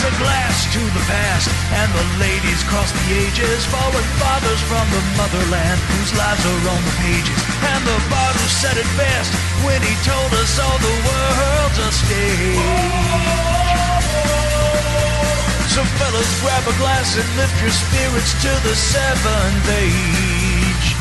a glass to the past, and the ladies cross the ages, fallen fathers from the motherland whose lives are on the pages. And the barber said it best when he told us all the world's a stage. So fellas, grab a glass and lift your spirits to the seventh age.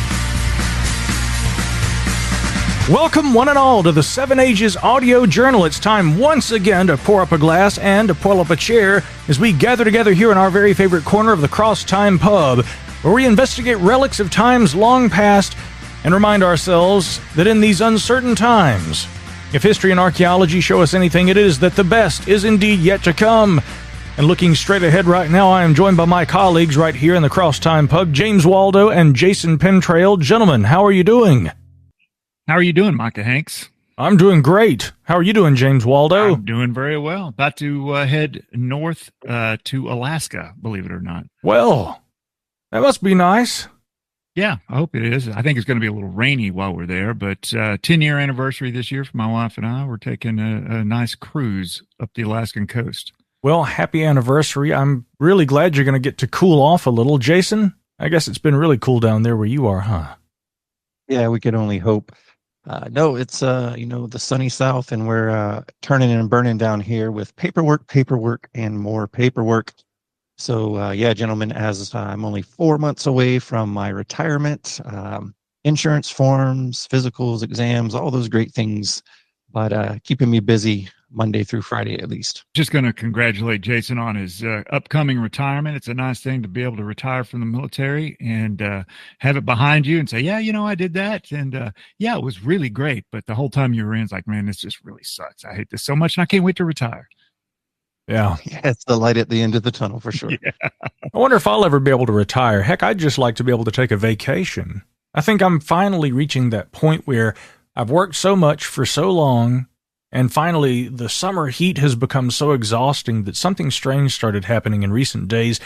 Welcome one and all to the Seven Ages Audio Journal. It's time once again to pour up a glass and to pull up a chair as we gather together here in our very favorite corner of the Cross Time Pub, where we investigate relics of times long past and remind ourselves that in these uncertain times, if history and archaeology show us anything, it is that the best is indeed yet to come. And looking straight ahead right now, I am joined by my colleagues right here in the Cross Time Pub, James Waldo and Jason Pentrail. Gentlemen, how are you doing? How are you doing, Micah Hanks? I'm doing great. How are you doing, James Waldo? I'm doing very well. About to head north to Alaska, believe it or not. Well, that must be nice. Yeah, I hope it is. I think it's going to be a little rainy while we're there, but 10-year anniversary this year for my wife and I. We're taking a nice cruise up the Alaskan coast. Well, happy anniversary. I'm really glad you're going to get to cool off a little. Jason, I guess it's been really cool down there where you are, huh? Yeah, we could only hope. No, it's, the sunny South, and we're turning and burning down here with paperwork, and more paperwork. So, yeah, gentlemen, as I'm only 4 months away from my retirement, insurance forms, physicals, exams, all those great things, but keeping me busy Monday through Friday at least. Just going to congratulate Jason on his upcoming retirement. It's a nice thing to be able to retire from the military and have it behind you and say, yeah, I did that. And yeah, it was really great. But the whole time you were in, it's like, man, this just really sucks. I hate this so much and I can't wait to retire. Yeah. Yeah, it's the light at the end of the tunnel for sure. Yeah. I wonder if I'll ever be able to retire. Heck, I'd just like to be able to take a vacation. I think I'm finally reaching that point where I've worked so much for so long, and finally, the summer heat has become so exhausting that something strange started happening in recent days.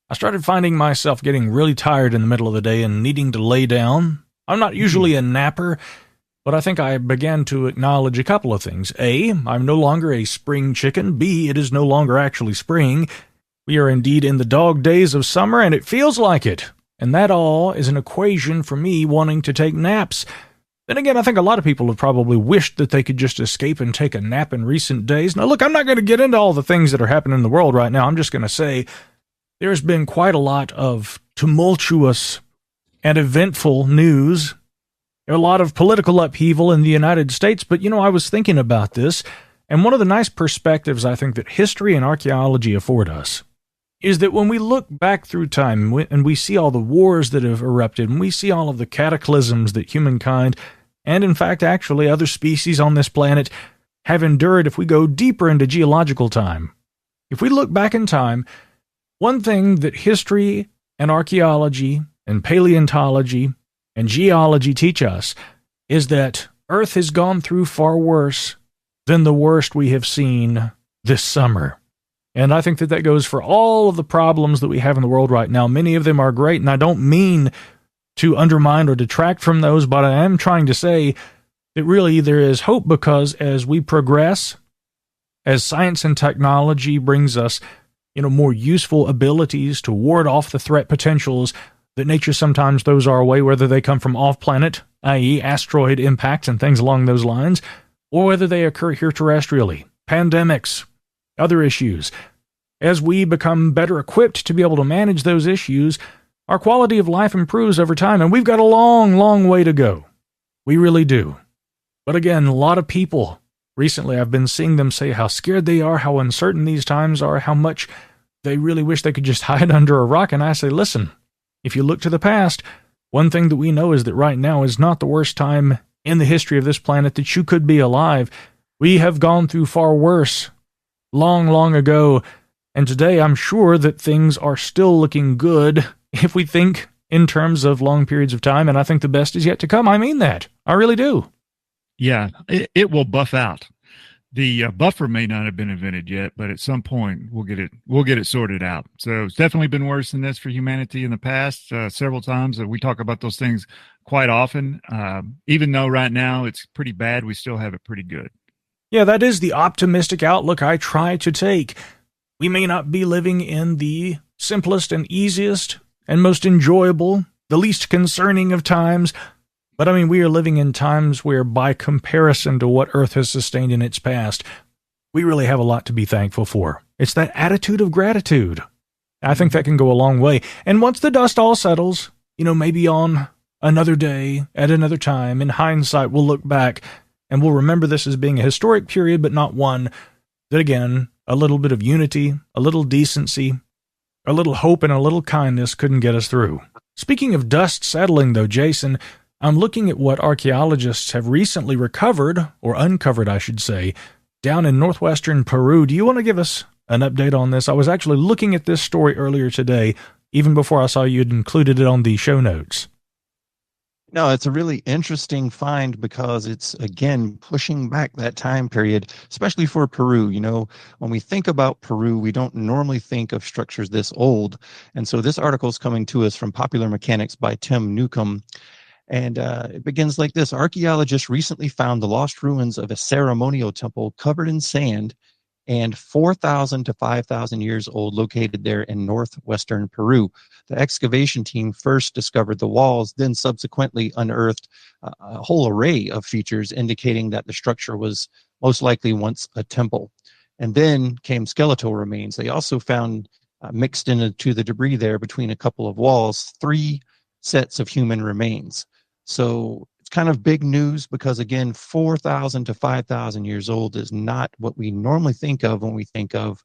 I started finding myself getting really tired in the middle of the day and needing to lay down. I'm not usually a napper, but I think I began to acknowledge a couple of things. A, I'm no longer a spring chicken. B, it is no longer actually spring. We are indeed in the dog days of summer, and it feels like it. And that all is an equation for me wanting to take naps. Then again, I think a lot of people have probably wished that they could just escape and take a nap in recent days. Now, look, I'm not going to get into all the things that are happening in the world right now. I'm just going to say there's been quite a lot of tumultuous and eventful news. There's a lot of political upheaval in the United States, but, I was thinking about this, and one of the nice perspectives I think that history and archaeology afford us is that when we look back through time and we see all the wars that have erupted, and we see all of the cataclysms that humankind, and in fact actually other species on this planet, have endured, if we go deeper into geological time, if we look back in time, one thing that history and archaeology and paleontology and geology teach us is that Earth has gone through far worse than the worst we have seen this summer. And I think that goes for all of the problems that we have in the world right now. Many of them are great, and I don't mean to undermine or detract from those, but I am trying to say that really there is hope, because as we progress, as science and technology brings us, more useful abilities to ward off the threat potentials that nature sometimes throws our way, whether they come from off-planet, i.e. asteroid impacts and things along those lines, or whether they occur here terrestrially, pandemics, other issues. As we become better equipped to be able to manage those issues, our quality of life improves over time, and we've got a long, long way to go. We really do. But again, a lot of people, recently I've been seeing them say how scared they are, how uncertain these times are, how much they really wish they could just hide under a rock, and I say, listen, if you look to the past, one thing that we know is that right now is not the worst time in the history of this planet that you could be alive. We have gone through far worse long, long ago, and today I'm sure that things are still looking good if we think in terms of long periods of time, and I think the best is yet to come. I mean that. I really do. Yeah, it will buff out. The buffer may not have been invented yet, but at some point we'll get it sorted out. So it's definitely been worse than this for humanity in the past. Several times we talk about those things quite often. Even though right now it's pretty bad, we still have it pretty good. Yeah, that is the optimistic outlook I try to take. We may not be living in the simplest and easiest and most enjoyable, the least concerning of times, but I mean, we are living in times where, by comparison to what Earth has sustained in its past, we really have a lot to be thankful for. It's that attitude of gratitude. I think that can go a long way. And once the dust all settles, maybe on another day, at another time, in hindsight, we'll look back and we'll remember this as being a historic period, but not one that, again, a little bit of unity, a little decency, a little hope, and a little kindness couldn't get us through. Speaking of dust settling, though, Jason, I'm looking at what archaeologists have recently recovered, or uncovered, I should say, down in northwestern Peru. Do you want to give us an update on this? I was actually looking at this story earlier today, even before I saw you'd included it on the show notes. No, it's a really interesting find because it's, again, pushing back that time period, especially for Peru. When we think about Peru, we don't normally think of structures this old. And so this article is coming to us from Popular Mechanics by Tim Newcomb. And it begins like this. Archaeologists recently found the lost ruins of a ceremonial temple covered in sand and 4,000 to 5,000 years old, located there in northwestern Peru. The excavation team first discovered the walls, then subsequently unearthed a whole array of features indicating that the structure was most likely once a temple. And then came skeletal remains. They also found mixed into the debris there between a couple of walls, 3 sets of human remains. So it's kind of big news because, again, 4,000 to 5,000 years old is not what we normally think of when we think of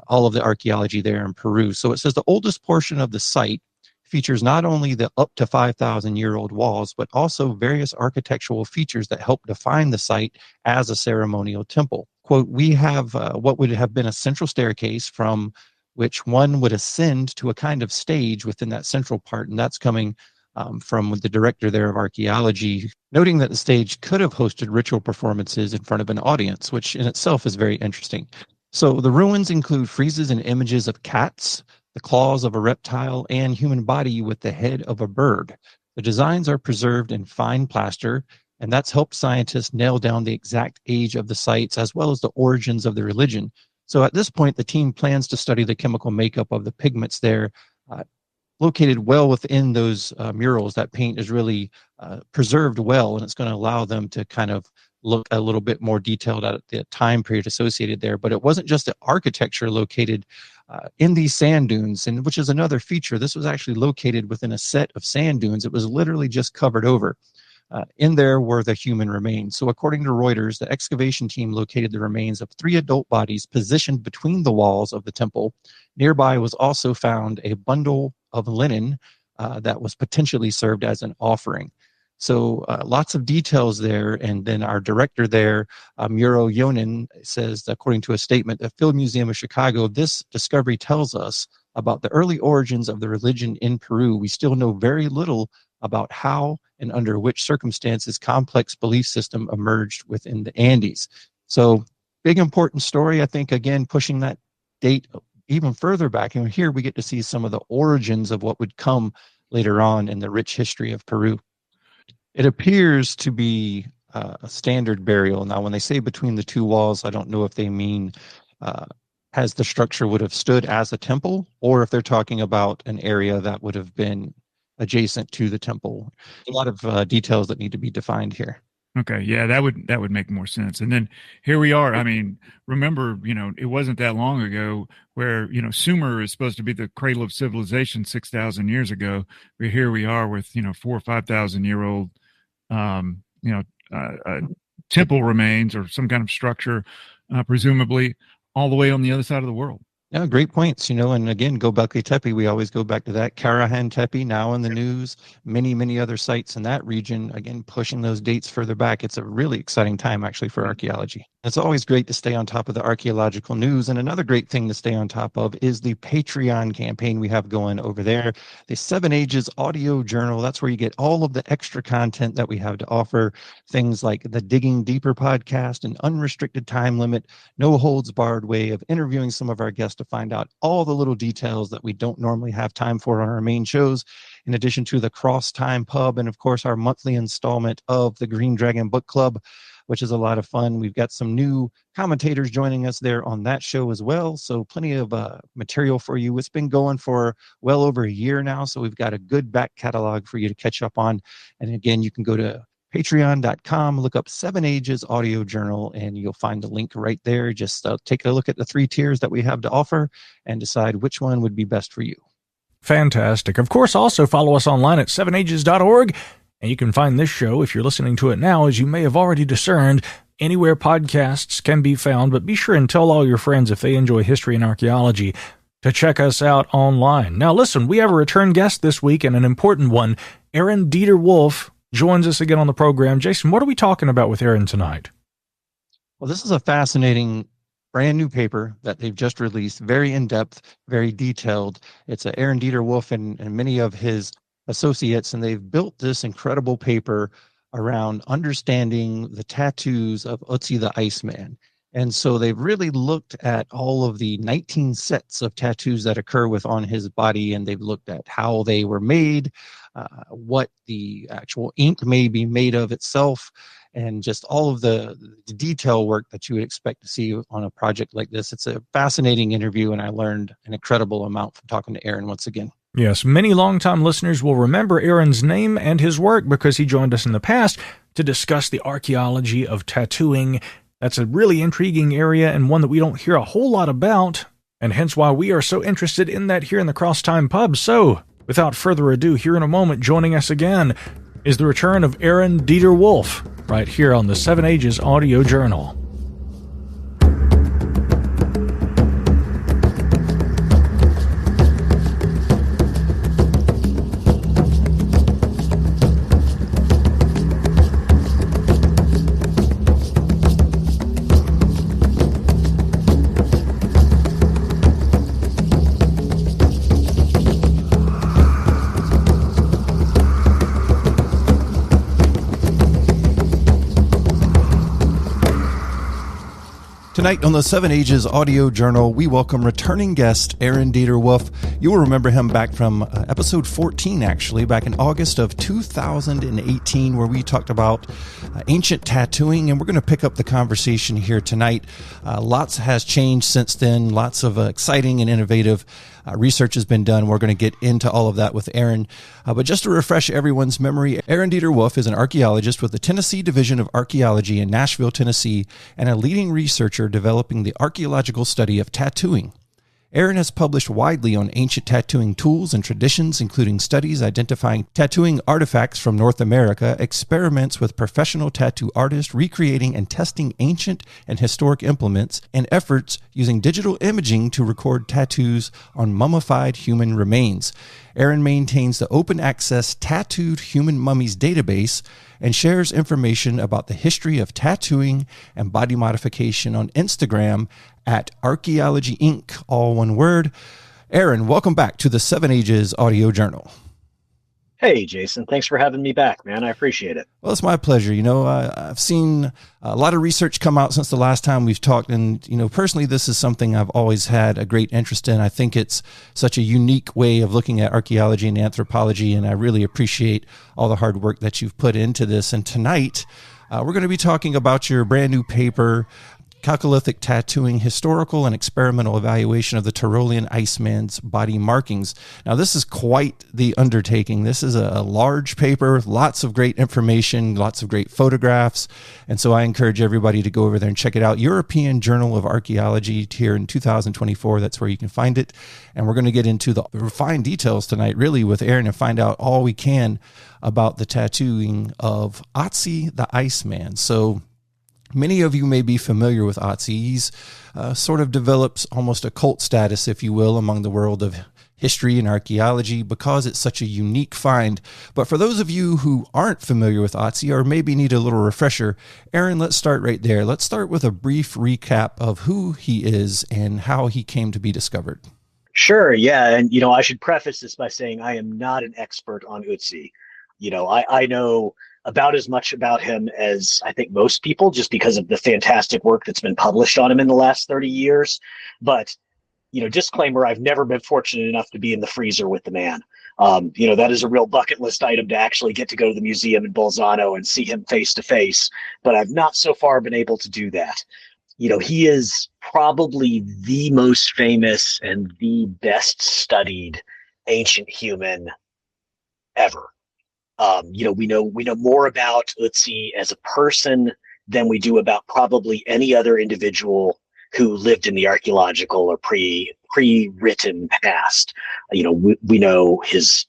all of the archaeology there in Peru. So it says the oldest portion of the site features not only the up to 5,000-year-old walls, but also various architectural features that help define the site as a ceremonial temple. Quote, we have what would have been a central staircase from which one would ascend to a kind of stage within that central part, and that's coming from the director there of archaeology, noting that the stage could have hosted ritual performances in front of an audience, which in itself is very interesting. So the ruins include friezes and images of cats, the claws of a reptile, and human body with the head of a bird. The designs are preserved in fine plaster, and that's helped scientists nail down the exact age of the sites as well as the origins of the religion. So at this point, the team plans to study the chemical makeup of the pigments there, located well within those murals. That paint is really preserved well, and it's going to allow them to kind of look a little bit more detailed at the time period associated there. But it wasn't just the architecture located in these sand dunes, and which is another feature. This was actually located within a set of sand dunes. It was literally just covered over. In there were the human remains. So according to Reuters, the excavation team located the remains of 3 adult bodies positioned between the walls of the temple. Nearby was also found a bundle of linen that was potentially served as an offering. So lots of details there. And then our director there, Muro Yonan, says, according to a statement, the Field Museum of Chicago, this discovery tells us about the early origins of the religion in Peru. We still know very little about how and under which circumstances complex belief system emerged within the Andes. So big important story, I think, again, pushing that date even further back. And here we get to see some of the origins of what would come later on in the rich history of Peru. It appears to be a standard burial. Now, when they say between the 2 walls, I don't know if they mean as the structure would have stood as a temple, or if they're talking about an area that would have been adjacent to the temple. A lot of details that need to be defined here. Okay, yeah, that would make more sense. And then here we are. I mean, remember, it wasn't that long ago where, Sumer is supposed to be the cradle of civilization 6,000 years ago. But here we are with, 4,000 or 5,000 year old, temple remains or some kind of structure, presumably all the way on the other side of the world. Yeah, great points. And again, Göbekli Tepe, we always go back to that. Karahan Tepe, now in the news. Many other sites in that region, again, pushing those dates further back. It's a really exciting time, actually, for archaeology. It's always great to stay on top of the archaeological news. And another great thing to stay on top of is the Patreon campaign we have going over there. The 7AJ's audio journal, that's where you get all of the extra content that we have to offer. Things like the Digging Deeper podcast, an unrestricted time limit, no holds barred way of interviewing some of our guests to find out all the little details that we don't normally have time for on our main shows, in addition to the Cross Time Pub and, of course, our monthly installment of the Green Dragon Book Club. which is a lot of fun. We've got some new commentators joining us there on that show as well. So plenty of material for you. It's been going for well over a year now. So we've got a good back catalog for you to catch up on. And again, you can go to patreon.com, look up 7AJ's audio journal, and you'll find the link right there. Just take a look at the 3 tiers that we have to offer and decide which one would be best for you. Fantastic. Of course, also follow us online at 7ages.org, and you can find this show, if you're listening to it now, as you may have already discerned, anywhere podcasts can be found, but be sure and tell all your friends if they enjoy history and archaeology to check us out online. Now listen, we have a return guest this week, and an important one. Aaron Deter-Wolf joins us again on the program. Jason, what are we talking about with Aaron tonight? Well, this is a fascinating brand new paper that they've just released, very in-depth, very detailed. It's Aaron Deter-Wolf and many of his associates, and they've built this incredible paper around understanding the tattoos of Otzi the Iceman. And so they've really looked at all of the 19 sets of tattoos that occur on his body, and they've looked at how they were made, what the actual ink may be made of itself, and just all of the detail work that you would expect to see on a project like this. It's a fascinating interview, and I learned an incredible amount from talking to Aaron once again. Yes, many longtime listeners will remember Aaron's name and his work because he joined us in the past to discuss the archaeology of tattooing. That's a really intriguing area and one that we don't hear a whole lot about, and hence why we are so interested in that here in the Crosstime Pub. So, without further ado, here in a moment, joining us again is the return of Aaron Deter-Wolf, right here on the 7AJ's Audio Journal. Tonight on the 7AJ's Audio Journal, we welcome returning guest Aaron Deter-Wolf. You will remember him back from episode 14, actually, back in August of 2018, where we talked about ancient tattooing, and we're going to pick up the conversation here tonight. Lots has changed since then. Lots of exciting and innovative research has been done. We're going to get into all of that with Aaron. But just to refresh everyone's memory, Aaron Deter-Wolf is an archaeologist with the Tennessee Division of Archaeology in Nashville, Tennessee, and a leading researcher developing the archaeological study of tattooing. Aaron has published widely on ancient tattooing tools and traditions, including studies identifying tattooing artifacts from North America, experiments with professional tattoo artists recreating and testing ancient and historic implements, and efforts using digital imaging to record tattoos on mummified human remains. Aaron maintains the open-access Tattooed Human Mummies database and shares information about the history of tattooing and body modification on Instagram at Archaeology Inc., all one word. Aaron, welcome back to the 7AJ's Audio Journal. Hey, Jason. Thanks for having me back, man. I appreciate it. Well, it's my pleasure. You know, I've seen a lot of research come out since the last time we've talked. And, you know, personally, this is something I've always had a great interest in. I think it's such a unique way of looking at archaeology and anthropology. And I really appreciate all the hard work that you've put into this. And tonight, we're going to be talking about your brand new paper, Chalcolithic Tattooing, Historical and Experimental Evaluation of the Tyrolean Iceman's Body Markings. Now, this is quite the undertaking. This is a large paper, lots of great information, lots of great photographs. And so I encourage everybody to go over there and check it out. European Journal of Archaeology here in 2024. That's where you can find it. And we're going to get into the refined details tonight, really, with Aaron and find out all we can about the tattooing of Otzi the Iceman. So, many of you may be familiar with Otzi. He's sort of develops almost a cult status, if you will, among the world of history and archaeology because it's such a unique find. But for those of you who aren't familiar with Otzi or maybe need a little refresher, Aaron, let's start right there. Let's start with a brief recap of who he is and how he came to be discovered. Sure, yeah. And, you know, I should preface this by saying I am not an expert on Otzi. You know, I know about as much about him as I think most people, just because of the fantastic work that's been published on him in the last 30 years. But, you know, disclaimer, I've never been fortunate enough to be in the freezer with the man. That is a real bucket list item to actually get to go to the museum in Bolzano and see him face to face. But I've not so far been able to do that. He is probably the most famous and the best studied ancient human ever. We know more about Otzi as a person than we do about probably any other individual who lived in the archaeological or pre-written past. We know his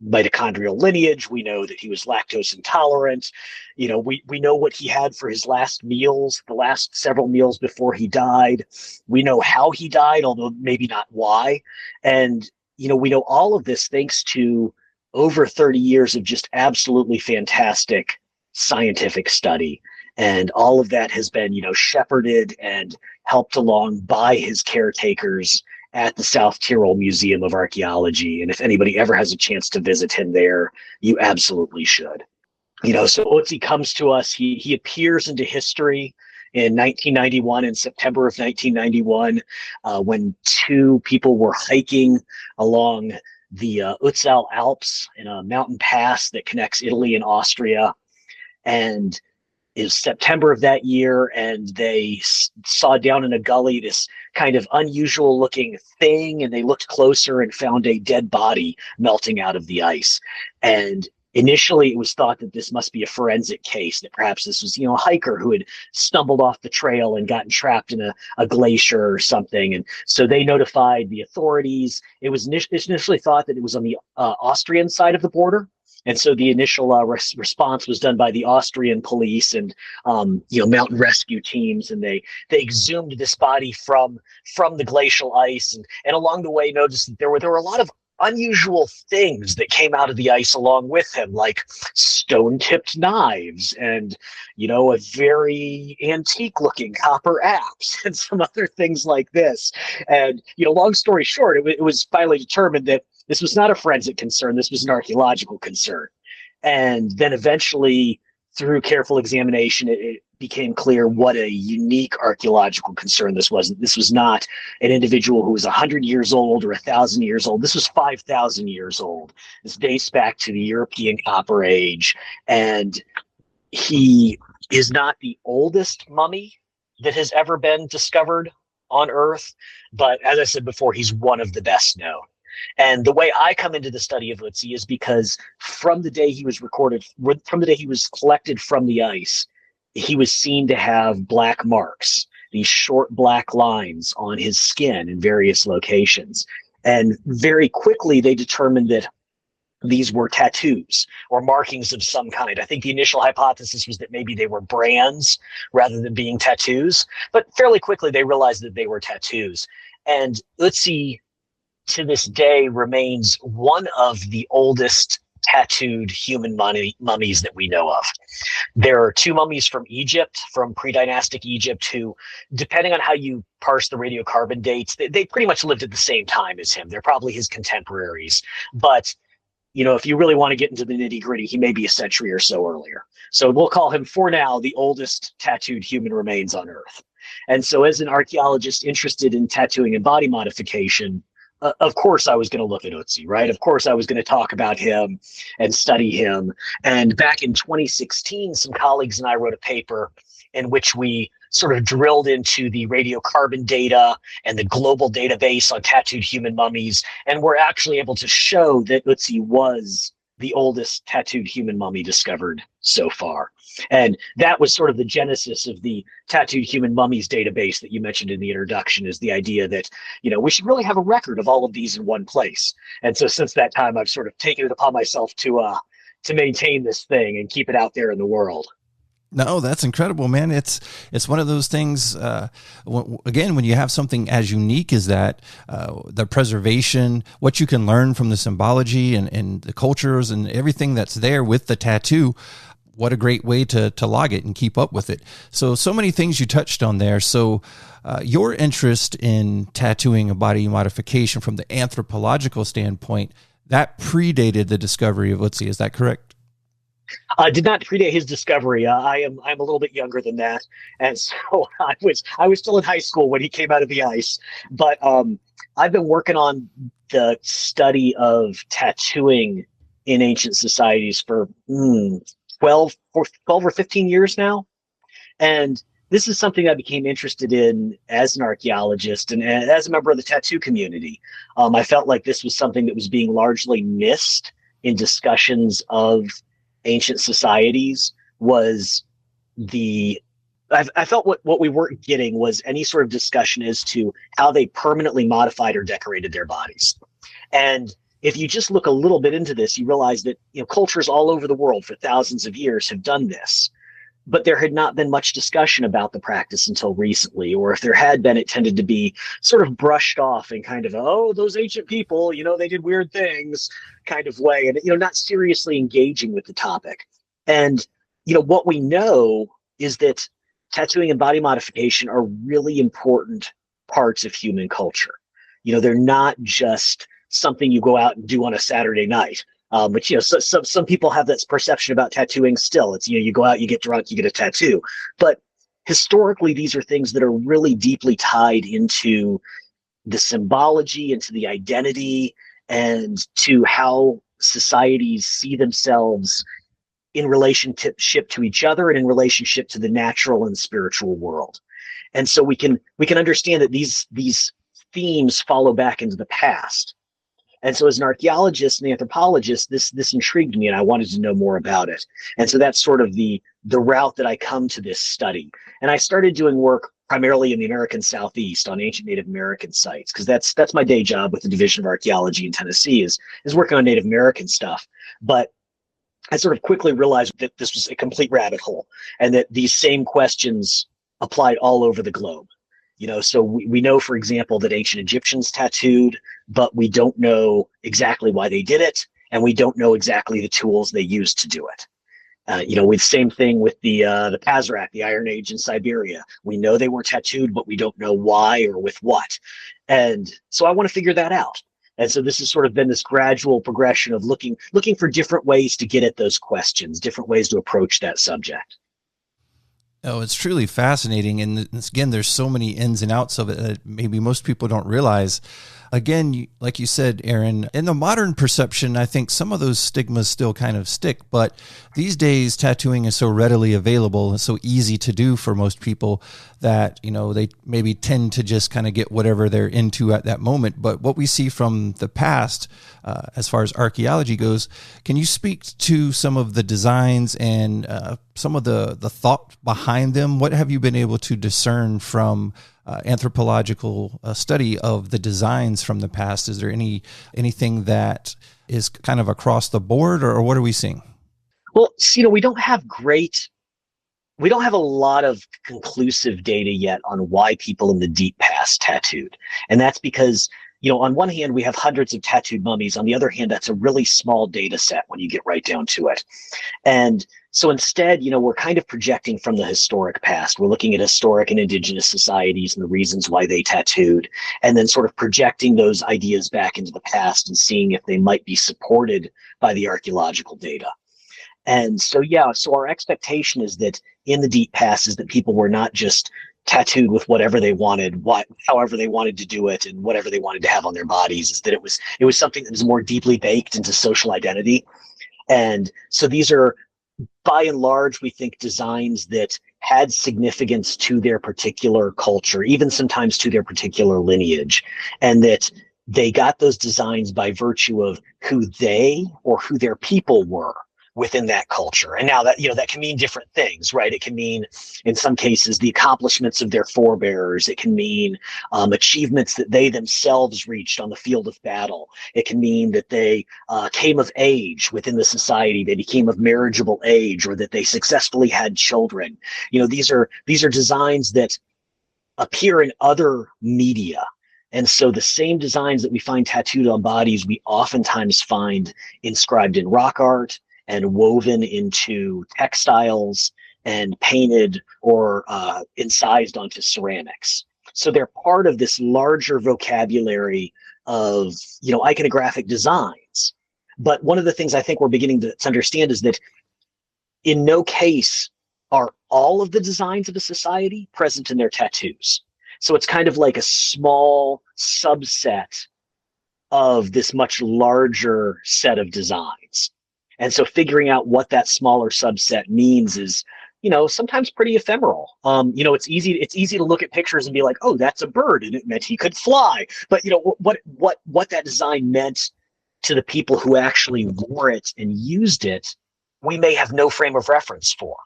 mitochondrial lineage. We know that he was lactose intolerant. We know what he had for his last meals, the last several meals before he died. We know how he died, although maybe not why. And, we know all of this thanks to over 30 years of just absolutely fantastic scientific study. And all of that has been, shepherded and helped along by his caretakers at the South Tyrol Museum of Archaeology. And if anybody ever has a chance to visit him there, you absolutely should. So Otzi comes to us, he appears into history in 1991, in September of 1991, when two people were hiking along the Utzal Alps in a mountain pass that connects Italy and Austria. And it was September of that year, and they saw down in a gully this kind of unusual looking thing, and they looked closer and found a dead body melting out of the ice. And initially it was thought that this must be a forensic case, that perhaps this was, a hiker who had stumbled off the trail and gotten trapped in a glacier or something. And so they notified the authorities. It was initially thought that it was on the Austrian side of the border. And so the initial response was done by the Austrian police and mountain rescue teams, and they exhumed this body from the glacial ice, and along the way noticed that there were a lot of unusual things that came out of the ice along with him, like stone-tipped knives and a very antique-looking copper axe and some other things like this. And long story short, it was finally determined that this was not a forensic concern. This was an archaeological concern. And then eventually, through careful examination, it became clear what a unique archaeological concern this was. This was not an individual who was 100 years old or 1,000 years old. This was 5,000 years old. This dates back to the European Copper Age. And he is not the oldest mummy that has ever been discovered on Earth. But as I said before, he's one of the best known. And the way I come into the study of Otzi is because from the day he was collected from the ice, he was seen to have black marks, these short black lines on his skin in various locations. And very quickly, they determined that these were tattoos or markings of some kind. I think the initial hypothesis was that maybe they were brands rather than being tattoos. But fairly quickly, they realized that they were tattoos. And Otzi, to this day, remains one of the oldest tattooed human mummies that we know of. There are two mummies from Egypt, from pre-dynastic Egypt, who, depending on how you parse the radiocarbon dates, they pretty much lived at the same time as him. They're probably his contemporaries. But, if you really want to get into the nitty-gritty, he may be a century or so earlier. So we'll call him, for now, the oldest tattooed human remains on Earth. And so as an archaeologist interested in tattooing and body modification, of course I was going to look at Otzi, right? Of course I was going to talk about him and study him. And back in 2016, some colleagues and I wrote a paper in which we sort of drilled into the radiocarbon data and the global database on tattooed human mummies. And we're actually able to show that Otzi was the oldest tattooed human mummy discovered so far. And that was sort of the genesis of the tattooed human mummies database that you mentioned in the introduction, is the idea that, we should really have a record of all of these in one place. And so since that time, I've sort of taken it upon myself to maintain this thing and keep it out there in the world. No, that's incredible, man. It's one of those things, again, when you have something as unique as that, the preservation, what you can learn from the symbology and the cultures and everything that's there with the tattoo, what a great way to log it and keep up with it. So many things you touched on there. So your interest in tattooing and body modification from the anthropological standpoint, that predated the discovery of Otzi. Is that correct? Did not predate his discovery. I'm a little bit younger than that, and so I was still in high school when he came out of the ice. But I've been working on the study of tattooing in ancient societies for 12 or 15 years now, and this is something I became interested in as an archaeologist and as a member of the tattoo community. I felt like this was something that was being largely missed in discussions of ancient societies. I felt what we weren't getting was any sort of discussion as to how they permanently modified or decorated their bodies. And if you just look a little bit into this, you realize that cultures all over the world for thousands of years have done this. But there had not been much discussion about the practice until recently, or if there had been, it tended to be sort of brushed off in kind of, oh, those ancient people, they did weird things kind of way, and, not seriously engaging with the topic. And, what we know is that tattooing and body modification are really important parts of human culture. They're not just something you go out and do on a Saturday night. But some people have that perception about tattooing still. It's you go out, you get drunk, you get a tattoo. But historically, these are things that are really deeply tied into the symbology, into the identity, and to how societies see themselves in relationship to each other and in relationship to the natural and spiritual world. And so we can understand that these themes follow back into the past. And so as an archaeologist and anthropologist, this intrigued me and I wanted to know more about it. And so that's sort of the route that I come to this study. And I started doing work primarily in the American Southeast on ancient Native American sites, because that's my day job with the Division of Archaeology in Tennessee is working on Native American stuff. But I sort of quickly realized that this was a complete rabbit hole and that these same questions applied all over the globe. So we know, for example, that ancient Egyptians tattooed, but we don't know exactly why they did it, and we don't know exactly the tools they used to do it. With same thing with the Pazyrak, the Iron Age in Siberia. We know they were tattooed, but we don't know why or with what. And so I want to figure that out. And so this has sort of been this gradual progression of looking for different ways to get at those questions, different ways to approach that subject. Oh, it's truly fascinating. And again, there's so many ins and outs of it that maybe most people don't realize. Again, like you said, Aaron, in the modern perception, I think some of those stigmas still kind of stick. But these days, tattooing is so readily available and so easy to do for most people that, they maybe tend to just kind of get whatever they're into at that moment. But what we see from the past, as far as archaeology goes, can you speak to some of the designs and some of the thought behind them? What have you been able to discern from anthropological study of the designs from the past? Is there anything that is kind of across the board, or what are we seeing? Well, we don't have a lot of conclusive data yet on why people in the deep past tattooed. And that's because, on one hand, we have hundreds of tattooed mummies. On the other hand, that's a really small data set when you get right down to it. And so instead, we're kind of projecting from the historic past. We're looking at historic and indigenous societies and the reasons why they tattooed, and then sort of projecting those ideas back into the past and seeing if they might be supported by the archaeological data. And so, so our expectation is that in the deep past is that people were not just tattooed with whatever they wanted, however they wanted to do it, and whatever they wanted to have on their bodies, is that it was something that was more deeply baked into social identity. And so these are, by and large, we think designs that had significance to their particular culture, even sometimes to their particular lineage, and that they got those designs by virtue of who they or who their people were within that culture. And now that, that can mean different things, right? It can mean, in some cases, the accomplishments of their forebears. It can mean achievements that they themselves reached on the field of battle. It can mean that they came of age within the society. They became of marriageable age, or that they successfully had children. These are designs that appear in other media. And so the same designs that we find tattooed on bodies, we oftentimes find inscribed in rock art, and woven into textiles and painted or incised onto ceramics. So they're part of this larger vocabulary of, iconographic designs. But one of the things I think we're beginning to understand is that in no case are all of the designs of a society present in their tattoos. So it's kind of like a small subset of this much larger set of designs. And so figuring out what that smaller subset means is, sometimes pretty ephemeral. It's easy to look at pictures and be like, oh, that's a bird, and it meant he could fly. But what that design meant to the people who actually wore it and used it, we may have no frame of reference for.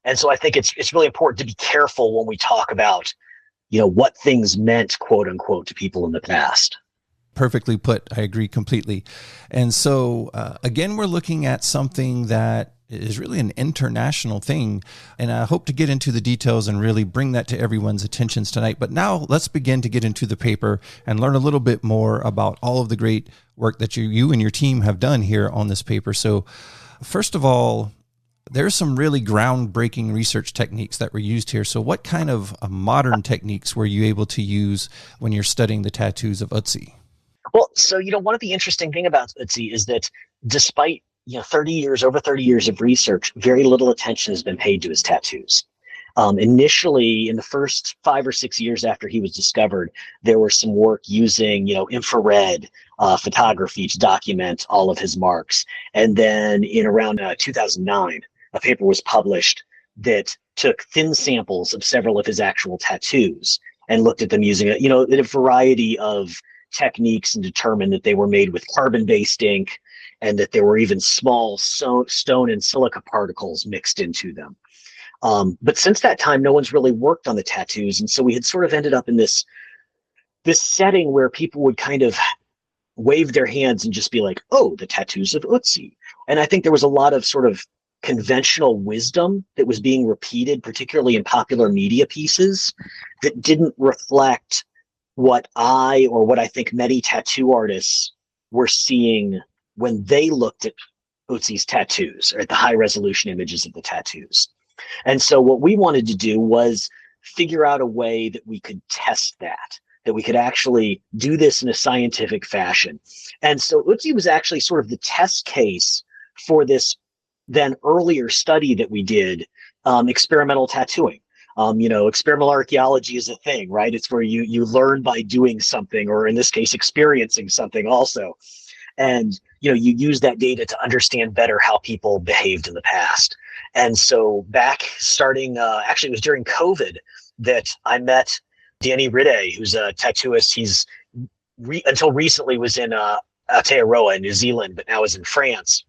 And so I think it's really important to be careful when we talk about, what things meant, quote unquote, to people in the past. Perfectly put. I agree completely. And so, again, we're looking at something that is really an international thing. And I hope to get into the details and really bring that to everyone's attentions tonight. But now let's begin to get into the paper and learn a little bit more about all of the great work that you and your team have done here on this paper. So first of all, there's some really groundbreaking research techniques that were used here. So what kind of modern techniques were you able to use when you're studying the tattoos of Otzi? Well, so, one of the interesting thing about Otzi is that despite, over 30 years of research, very little attention has been paid to his tattoos. Initially, in the first 5 or 6 years after he was discovered, there was some work using, infrared photography to document all of his marks. And then in around 2009, a paper was published that took thin samples of several of his actual tattoos and looked at them using a variety of techniques and determined that they were made with carbon-based ink and that there were even small stone and silica particles mixed into them. But since that time, no one's really worked on the tattoos. And so we had sort of ended up in this setting where people would kind of wave their hands and just be like, oh, the tattoos of Otzi. And I think there was a lot of sort of conventional wisdom that was being repeated, particularly in popular media pieces, that didn't reflect what I think many tattoo artists were seeing when they looked at Otzi's tattoos, or at the high resolution images of the tattoos. And so what we wanted to do was figure out a way that we could test that we could actually do this in a scientific fashion. And so Otzi was actually sort of the test case for this then earlier study that we did, experimental tattooing. Experimental archaeology is a thing, right? It's where you learn by doing something, or in this case, experiencing something also. And, you use that data to understand better how people behaved in the past. And so back starting, actually it was during COVID that I met Danny Ridday, who's a tattooist. He's until recently was in Aotearoa in New Zealand, but now is in France.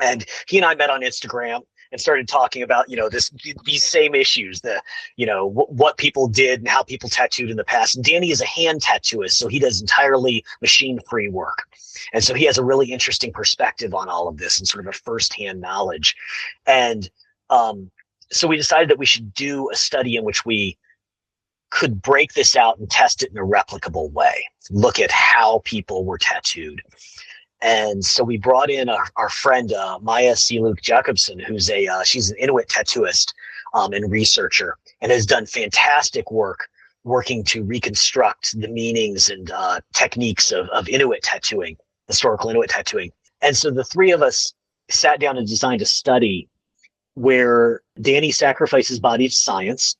And he and I met on Instagram and started talking about, these same issues, what people did and how people tattooed in the past. And Danny is a hand tattooist, so he does entirely machine-free work. And so he has a really interesting perspective on all of this and sort of a firsthand knowledge. And so we decided that we should do a study in which we could break this out and test it in a replicable way, look at how people were tattooed. And so we brought in our friend, Maya Siluk Jacobson, who's she's an Inuit tattooist and researcher, and has done fantastic work working to reconstruct the meanings and techniques of Inuit tattooing, historical Inuit tattooing. And so the three of us sat down and designed a study where Danny sacrificed his body to science.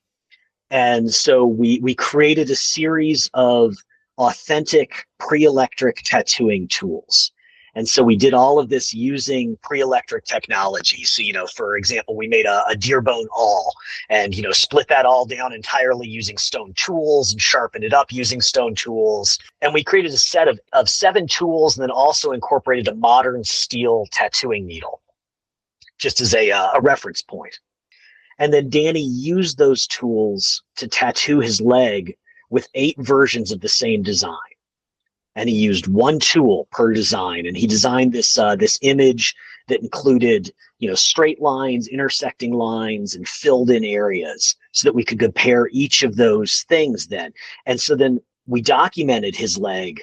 And so we created a series of authentic pre-electric tattooing tools. And so we did all of this using pre-electric technology. So, for example, we made a deer bone awl and, split that all down entirely using stone tools and sharpened it up using stone tools. And we created a set of 7 tools and then also incorporated a modern steel tattooing needle, just as a reference point. And then Danny used those tools to tattoo his leg with 8 versions of the same design. And he used 1 tool per design. And he designed this image that included, straight lines, intersecting lines, and filled in areas so that we could compare each of those things then. And so then we documented his leg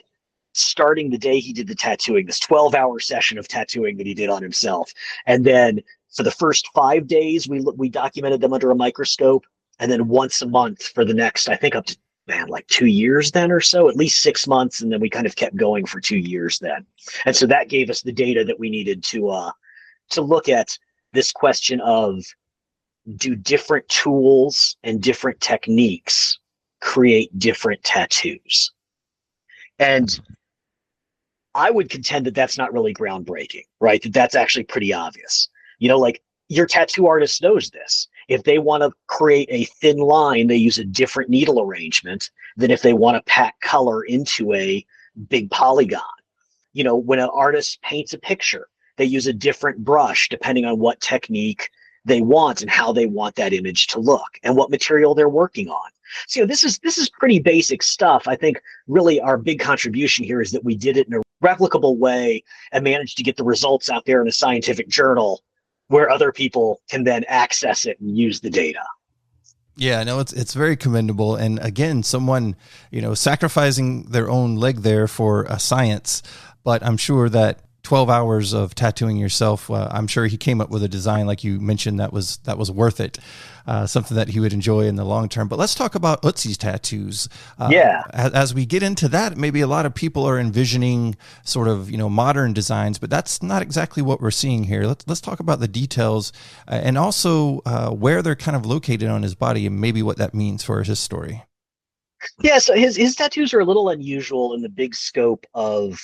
starting the day he did the tattooing, this 12-hour session of tattooing that he did on himself. And then for the first 5 days, we documented them under a microscope. And then once a month for the next, I think up to, like 2 years then or so, at least 6 months. And then we kind of kept going for 2 years then. And so that gave us the data that we needed to look at this question of, do different tools and different techniques create different tattoos? And I would contend that that's not really groundbreaking, right? That's actually pretty obvious. Like your tattoo artist knows this. If they want to create a thin line, they use a different needle arrangement than if they want to pack color into a big polygon. When an artist paints a picture, they use a different brush depending on what technique they want and how they want that image to look and what material they're working on. So this is pretty basic stuff. I think really our big contribution here is that we did it in a replicable way and managed to get the results out there in a scientific journal where other people can then access it and use the data. Yeah, no, it's very commendable. And again, someone, sacrificing their own leg there for a science, but I'm sure that 12 hours of tattooing yourself, I'm sure he came up with a design, like you mentioned, that was worth it, something that he would enjoy in the long term. But let's talk about Otzi's tattoos. As we get into that, maybe a lot of people are envisioning sort of, modern designs, but that's not exactly what we're seeing here. Let's talk about the details and also where they're kind of located on his body and maybe what that means for his story. Yeah, so his tattoos are a little unusual in the big scope of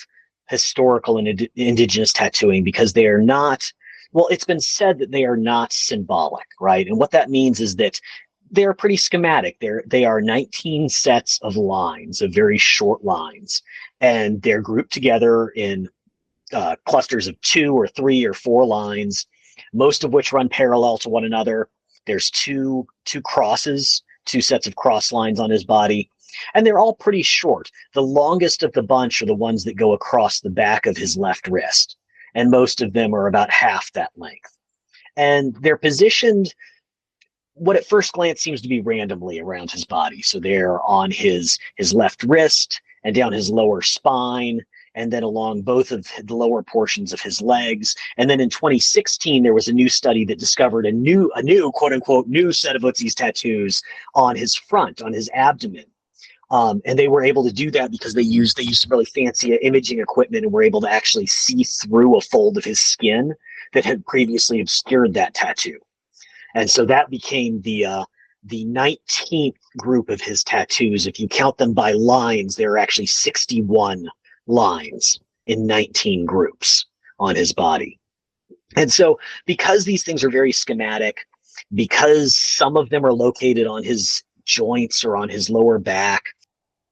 historical and indigenous tattooing because they are not, well, it's been said that they are not symbolic, right? And what that means is that they're pretty schematic. They are 19 sets of lines, of very short lines, and they're grouped together in clusters of 2 or 3 or 4 lines, most of which run parallel to one another. There's two crosses, 2 sets of cross lines on his body. And they're all pretty short. The longest of the bunch are the ones that go across the back of his left wrist. And most of them are about half that length. And they're positioned what at first glance seems to be randomly around his body. So they're on his left wrist and down his lower spine, and then along both of the lower portions of his legs. And then in 2016, there was a new study that discovered a new quote unquote new set of Otzi's tattoos on his front, on his abdomen. And they were able to do that because they used some really fancy imaging equipment and were able to actually see through a fold of his skin that had previously obscured that tattoo. And so that became the 19th group of his tattoos. If you count them by lines, there are actually 61 lines in 19 groups on his body. And so because these things are very schematic, because some of them are located on his joints or on his lower back,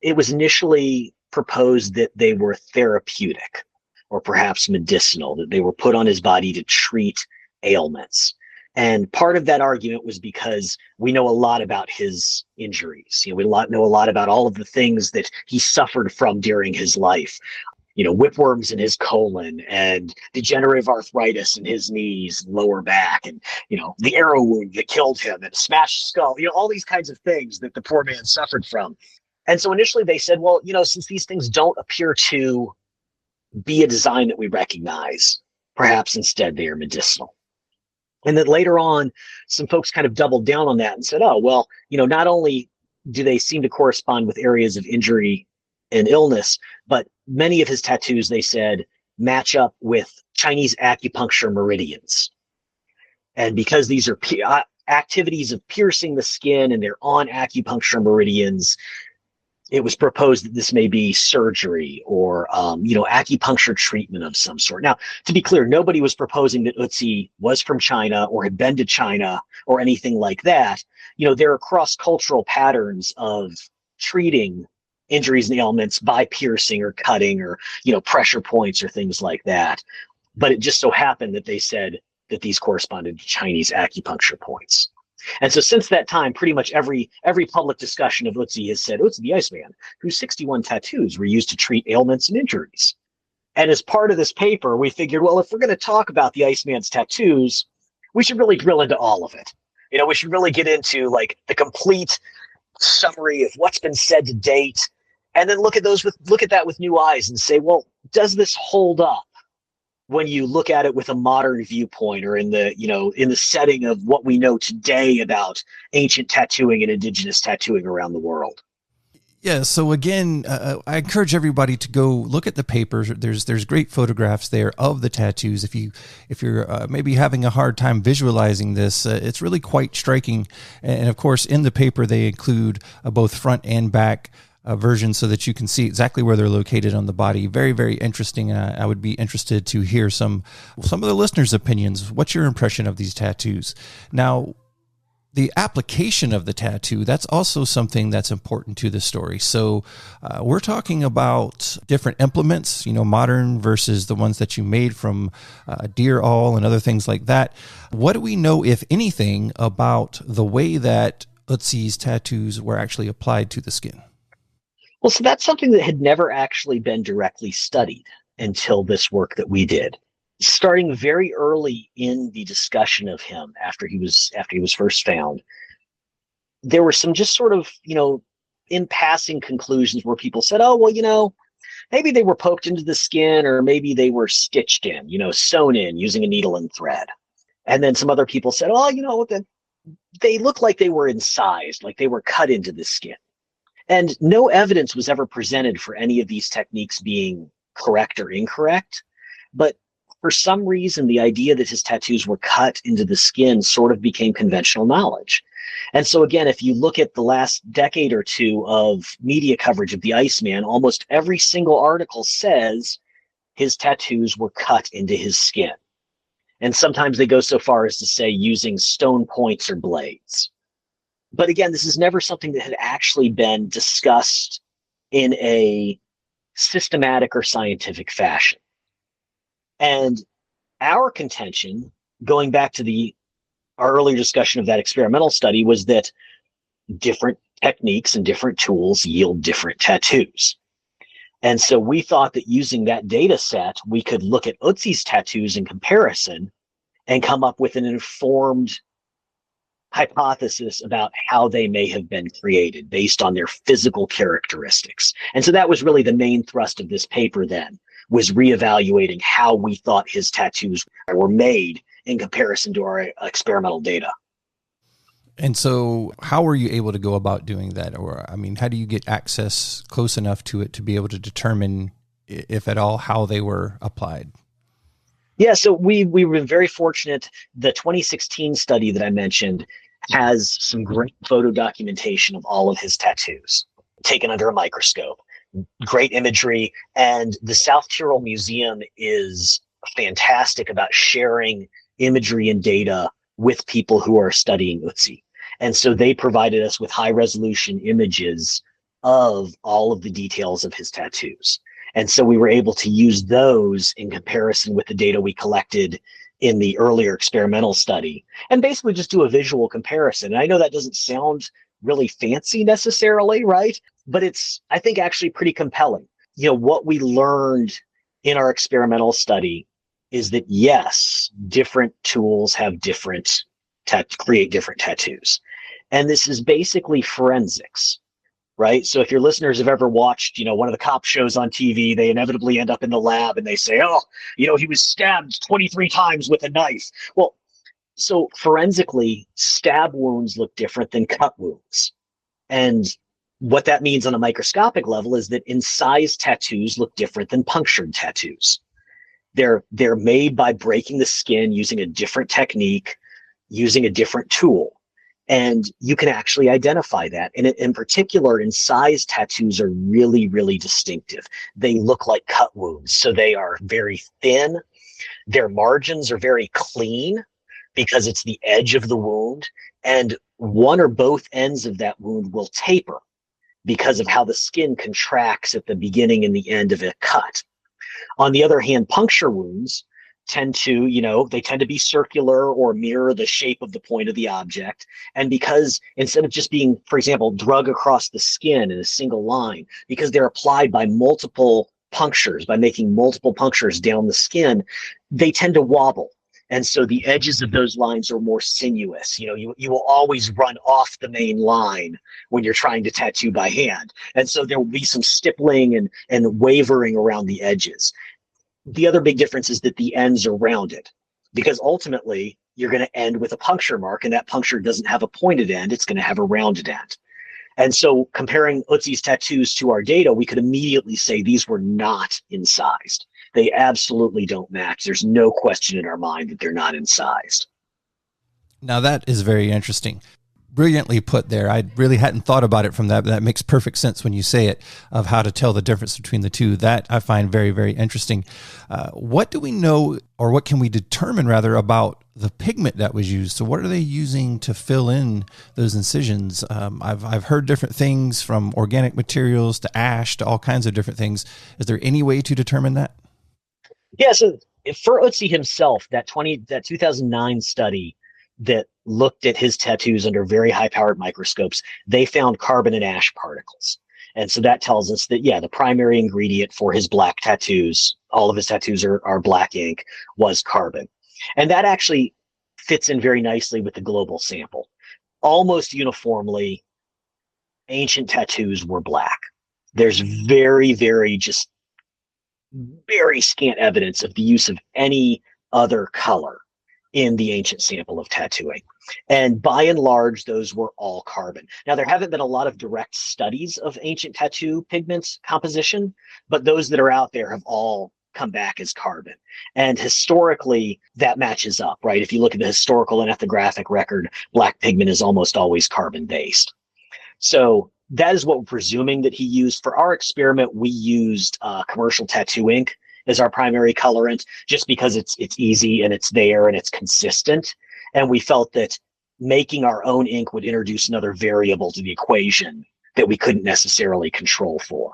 it was initially proposed that they were therapeutic or perhaps medicinal, that they were put on his body to treat ailments. And part of that argument was because we know a lot about his injuries. We know a lot about all of the things that he suffered from during his life. Whipworms in his colon and degenerative arthritis in his knees, lower back, and, the arrow wound that killed him and smashed skull, all these kinds of things that the poor man suffered from. And so initially they said, well, since these things don't appear to be a design that we recognize, perhaps instead they are medicinal. And then later on, some folks kind of doubled down on that and said, oh, well, not only do they seem to correspond with areas of injury and illness, but many of his tattoos, they said, match up with Chinese acupuncture meridians. And because these are activities of piercing the skin and they're on acupuncture meridians, it was proposed that this may be surgery or, acupuncture treatment of some sort. Now, to be clear, nobody was proposing that Otzi was from China or had been to China or anything like that. There are cross-cultural patterns of treating injuries and ailments by piercing or cutting or, pressure points or things like that. But it just so happened that they said that these corresponded to Chinese acupuncture points. And so since that time, pretty much every public discussion of Otzi has said Otzi the Iceman, whose 61 tattoos were used to treat ailments and injuries. And as part of this paper, we figured, well, if we're going to talk about the Iceman's tattoos, we should really drill into all of it. We should really get into like the complete summary of what's been said to date, and then look at that with new eyes and say, well, does this hold up when you look at it with a modern viewpoint or in the setting of what we know today about ancient tattooing and indigenous tattooing around the world? Yeah. So again, I encourage everybody to go look at the papers. There's great photographs there of the tattoos. If you're maybe having a hard time visualizing this, it's really quite striking. And of course, in the paper they include both front and back versions so that you can see exactly where they're located on the body. Very, very interesting. I would be interested to hear some of the listeners' opinions. What's your impression of these tattoos? Now, the application of the tattoo, that's also something that's important to the story. So we're talking about different implements, modern versus the ones that you made from deer awl and other things like that. What do we know, if anything, about the way that Otzi's tattoos were actually applied to the skin? Well, so that's something that had never actually been directly studied until this work that we did. Starting very early in the discussion of him after he was first found, there were some just sort of, in passing conclusions where people said, oh, well, maybe they were poked into the skin, or maybe they were stitched in, sewn in using a needle and thread. And then some other people said, oh, they look like they were incised, like they were cut into the skin. And no evidence was ever presented for any of these techniques being correct or incorrect. But for some reason, the idea that his tattoos were cut into the skin sort of became conventional knowledge. And so again, if you look at the last decade or two of media coverage of the Iceman, almost every single article says his tattoos were cut into his skin. And sometimes they go so far as to say using stone points or blades. But again, this is never something that had actually been discussed in a systematic or scientific fashion. And our contention, going back to our earlier discussion of that experimental study, was that different techniques and different tools yield different tattoos. And so we thought that using that data set, we could look at Otzi's tattoos in comparison and come up with an informed hypothesis about how they may have been created based on their physical characteristics. And so that was really the main thrust of this paper then, was reevaluating how we thought his tattoos were made in comparison to our experimental data. And so how were you able to go about doing that? Or, how do you get access close enough to it to be able to determine, if at all, how they were applied? Yeah, so we were very fortunate. The 2016 study that I mentioned has some great photo documentation of all of his tattoos taken under a microscope. Great imagery, and the South Tyrol Museum is fantastic about sharing imagery and data with people who are studying Otzi. And so they provided us with high resolution images of all of the details of his tattoos. And so we were able to use those in comparison with the data we collected in the earlier experimental study, and basically just do a visual comparison. And I know that doesn't sound really fancy necessarily, right? But it's, I think, actually pretty compelling. What we learned in our experimental study is that, yes, different tools have create different tattoos. And this is basically forensics, right? So if your listeners have ever watched, one of the cop shows on TV, they inevitably end up in the lab and they say, oh, he was stabbed 23 times with a knife. Well, so forensically, stab wounds look different than cut wounds. And what that means on a microscopic level is that incised tattoos look different than punctured tattoos. They're made by breaking the skin using a different technique, using a different tool. And you can actually identify that. And in particular, incised tattoos are really, really distinctive. They look like cut wounds. So they are very thin. Their margins are very clean because it's the edge of the wound. And one or both ends of that wound will taper because of how the skin contracts at the beginning and the end of a cut. On the other hand, puncture wounds tend to be circular or mirror the shape of the point of the object. And because instead of just being, for example, drug across the skin in a single line, because they're applied by multiple punctures, by making multiple punctures down the skin, they tend to wobble. And so the edges of those lines are more sinuous. You will always run off the main line when you're trying to tattoo by hand. And so there will be some stippling and wavering around the edges. The other big difference is that the ends are rounded, because ultimately you're going to end with a puncture mark, and that puncture doesn't have a pointed end. It's going to have a rounded end. And so comparing Otzi's tattoos to our data, we could immediately say these were not incised. They absolutely don't match. There's no question in our mind that they're not incised. Now that is very interesting. Brilliantly put there. I really hadn't thought about it from that, but that makes perfect sense when you say it, of how to tell the difference between the two. That I find very, very interesting. What do we know, or what can we determine rather, about the pigment that was used? So what are they using to fill in those incisions? I've heard different things, from organic materials to ash to all kinds of different things. Is there any way to determine that? Yeah, so for Otzi himself, that 2009 study that looked at his tattoos under very high-powered microscopes, they found carbon and ash particles. And so that tells us that, yeah, the primary ingredient for his black tattoos, all of his tattoos are black ink, was carbon. And that actually fits in very nicely with the global sample. Almost uniformly, ancient tattoos were black. There's very, very scant evidence of the use of any other color in the ancient sample of tattooing. And by and large, those were all carbon. Now, there haven't been a lot of direct studies of ancient tattoo pigments composition, but those that are out there have all come back as carbon. And historically, that matches up, right? If you look at the historical and ethnographic record, black pigment is almost always carbon-based. So that is what we're presuming that he used. For our experiment, we used commercial tattoo ink as our primary colorant, just because it's easy and it's there and it's consistent. And we felt that making our own ink would introduce another variable to the equation that we couldn't necessarily control for.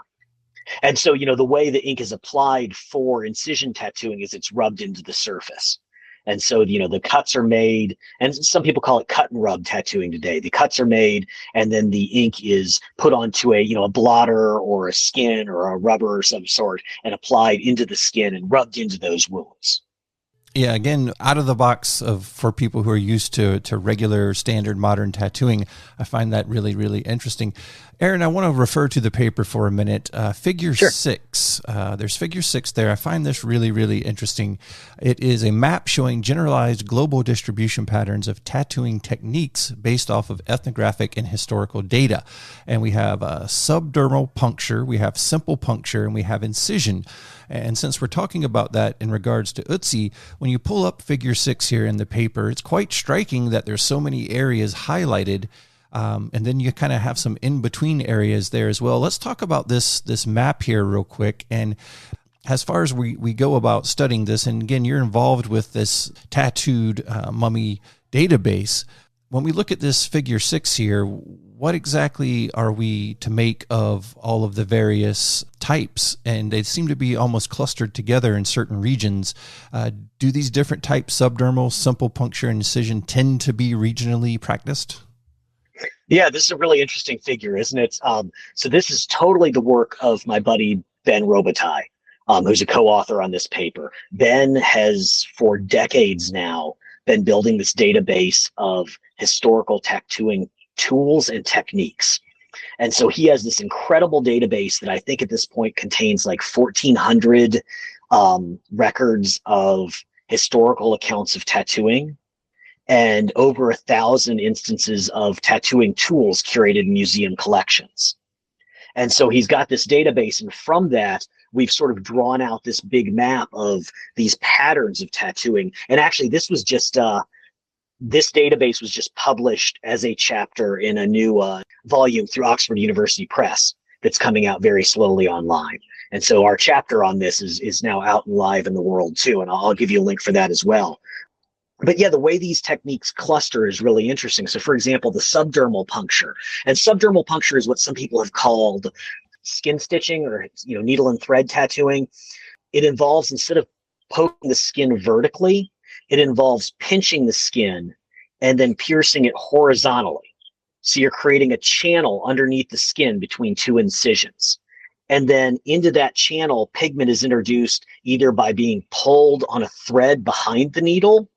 And so, the way the ink is applied for incision tattooing is it's rubbed into the surface. And so, the cuts are made, and some people call it cut and rub tattooing today. The cuts are made, and then the ink is put onto a blotter or a skin or a rubber or some sort, and applied into the skin and rubbed into those wounds. Yeah, again, out of the box for people who are used to regular standard modern tattooing, I find that really, really interesting. Aaron, I want to refer to the paper for a minute. Figure Sure. 6. There's figure 6 there. I find this really, really interesting. It is a map showing generalized global distribution patterns of tattooing techniques based off of ethnographic and historical data. And we have subdermal puncture, we have simple puncture, and we have incision. And since we're talking about that in regards to Otzi, when you pull up figure 6 here in the paper, it's quite striking that there's so many areas highlighted. And then you kind of have some in-between areas there as well. Let's talk about this map here real quick. And as far as we go about studying this, and again, you're involved with this tattooed mummy database. When we look at this figure 6 here, what exactly are we to make of all of the various types? And they seem to be almost clustered together in certain regions. Do these different types, subdermal, simple puncture, and incision, tend to be regionally practiced? Yeah, this is a really interesting figure, isn't it? So this is totally the work of my buddy, Ben Robitaille, who's a co-author on this paper. Ben has, for decades now, been building this database of historical tattooing tools and techniques. And so he has this incredible database that I think at this point contains like 1,400 records of historical accounts of tattooing, and over 1,000 instances of tattooing tools curated in museum collections. And so he's got this database, and from that, we've sort of drawn out this big map of these patterns of tattooing. And actually, this was just this database was just published as a chapter in a new volume through Oxford University Press that's coming out very slowly online. And so our chapter on this is now out and live in the world too, and I'll give you a link for that as well. But yeah, the way these techniques cluster is really interesting. So for example, the subdermal puncture. And subdermal puncture is what some people have called skin stitching, or needle and thread tattooing. It involves, instead of poking the skin vertically, it involves pinching the skin and then piercing it horizontally. So you're creating a channel underneath the skin between two incisions. And then into that channel, pigment is introduced either by being pulled on a thread behind the needle,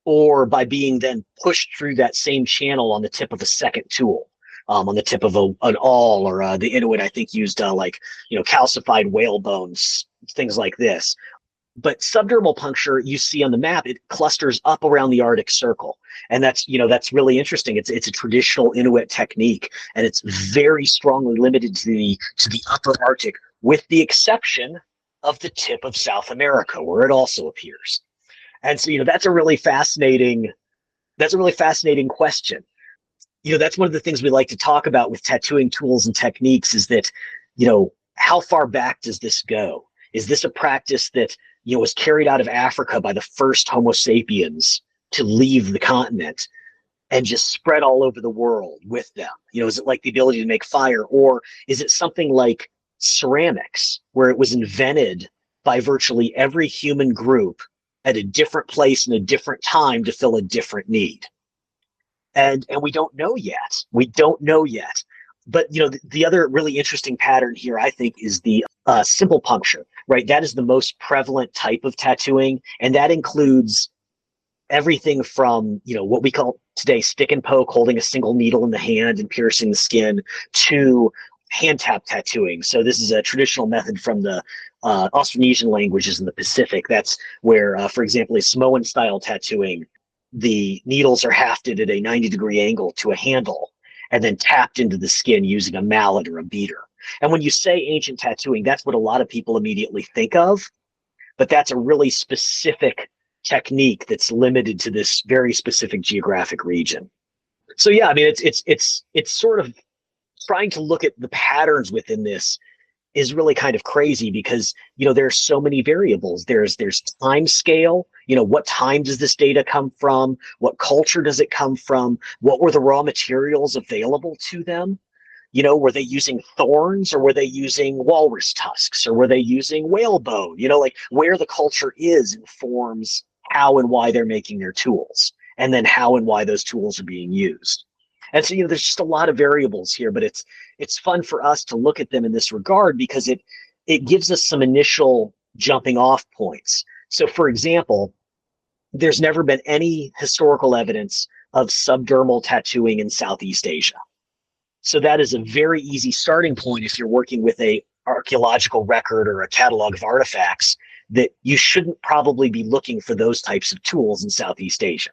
or by being then pushed through that same channel on the tip of a second tool, on the tip of an awl, or the Inuit, I think, used calcified whale bones, things like this. But subdermal puncture, you see on the map, it clusters up around the Arctic Circle. And that's really interesting. It's a traditional Inuit technique, and it's very strongly limited to the upper Arctic, with the exception of the tip of South America, where it also appears. And so, that's a really fascinating question. That's one of the things we like to talk about with tattooing tools and techniques, is that, how far back does this go? Is this a practice that, was carried out of Africa by the first Homo sapiens to leave the continent and just spread all over the world with them? Is it like the ability to make fire, or is it something like ceramics, where it was invented by virtually every human group at a different place and a different time to fill a different need? And we don't know yet. But the other really interesting pattern here, I think, is the simple puncture, right? That is the most prevalent type of tattooing, and that includes everything from what we call today stick and poke, holding a single needle in the hand and piercing the skin, to hand tap tattooing. So this is a traditional method from the Austronesian languages in the Pacific. That's where, for example, a Samoan style tattooing, the needles are hafted at a 90-degree angle to a handle and then tapped into the skin using a mallet or a beater. And when you say ancient tattooing, that's what a lot of people immediately think of, but that's a really specific technique that's limited to this very specific geographic region. So yeah, I mean, it's sort of trying to look at the patterns within this is really kind of crazy, because there's so many variables. There's time scale. What time does this data come from? What culture does it come from? What were the raw materials available to them? Were they using thorns, or were they using walrus tusks, or were they using whalebone? Like, where the culture is informs how and why they're making their tools, and then how and why those tools are being used. And so, there's just a lot of variables here, but it's fun for us to look at them in this regard, because it gives us some initial jumping off points. So, for example, there's never been any historical evidence of subdermal tattooing in Southeast Asia. So that is a very easy starting point if you're working with a archaeological record or a catalog of artifacts, that you shouldn't probably be looking for those types of tools in Southeast Asia,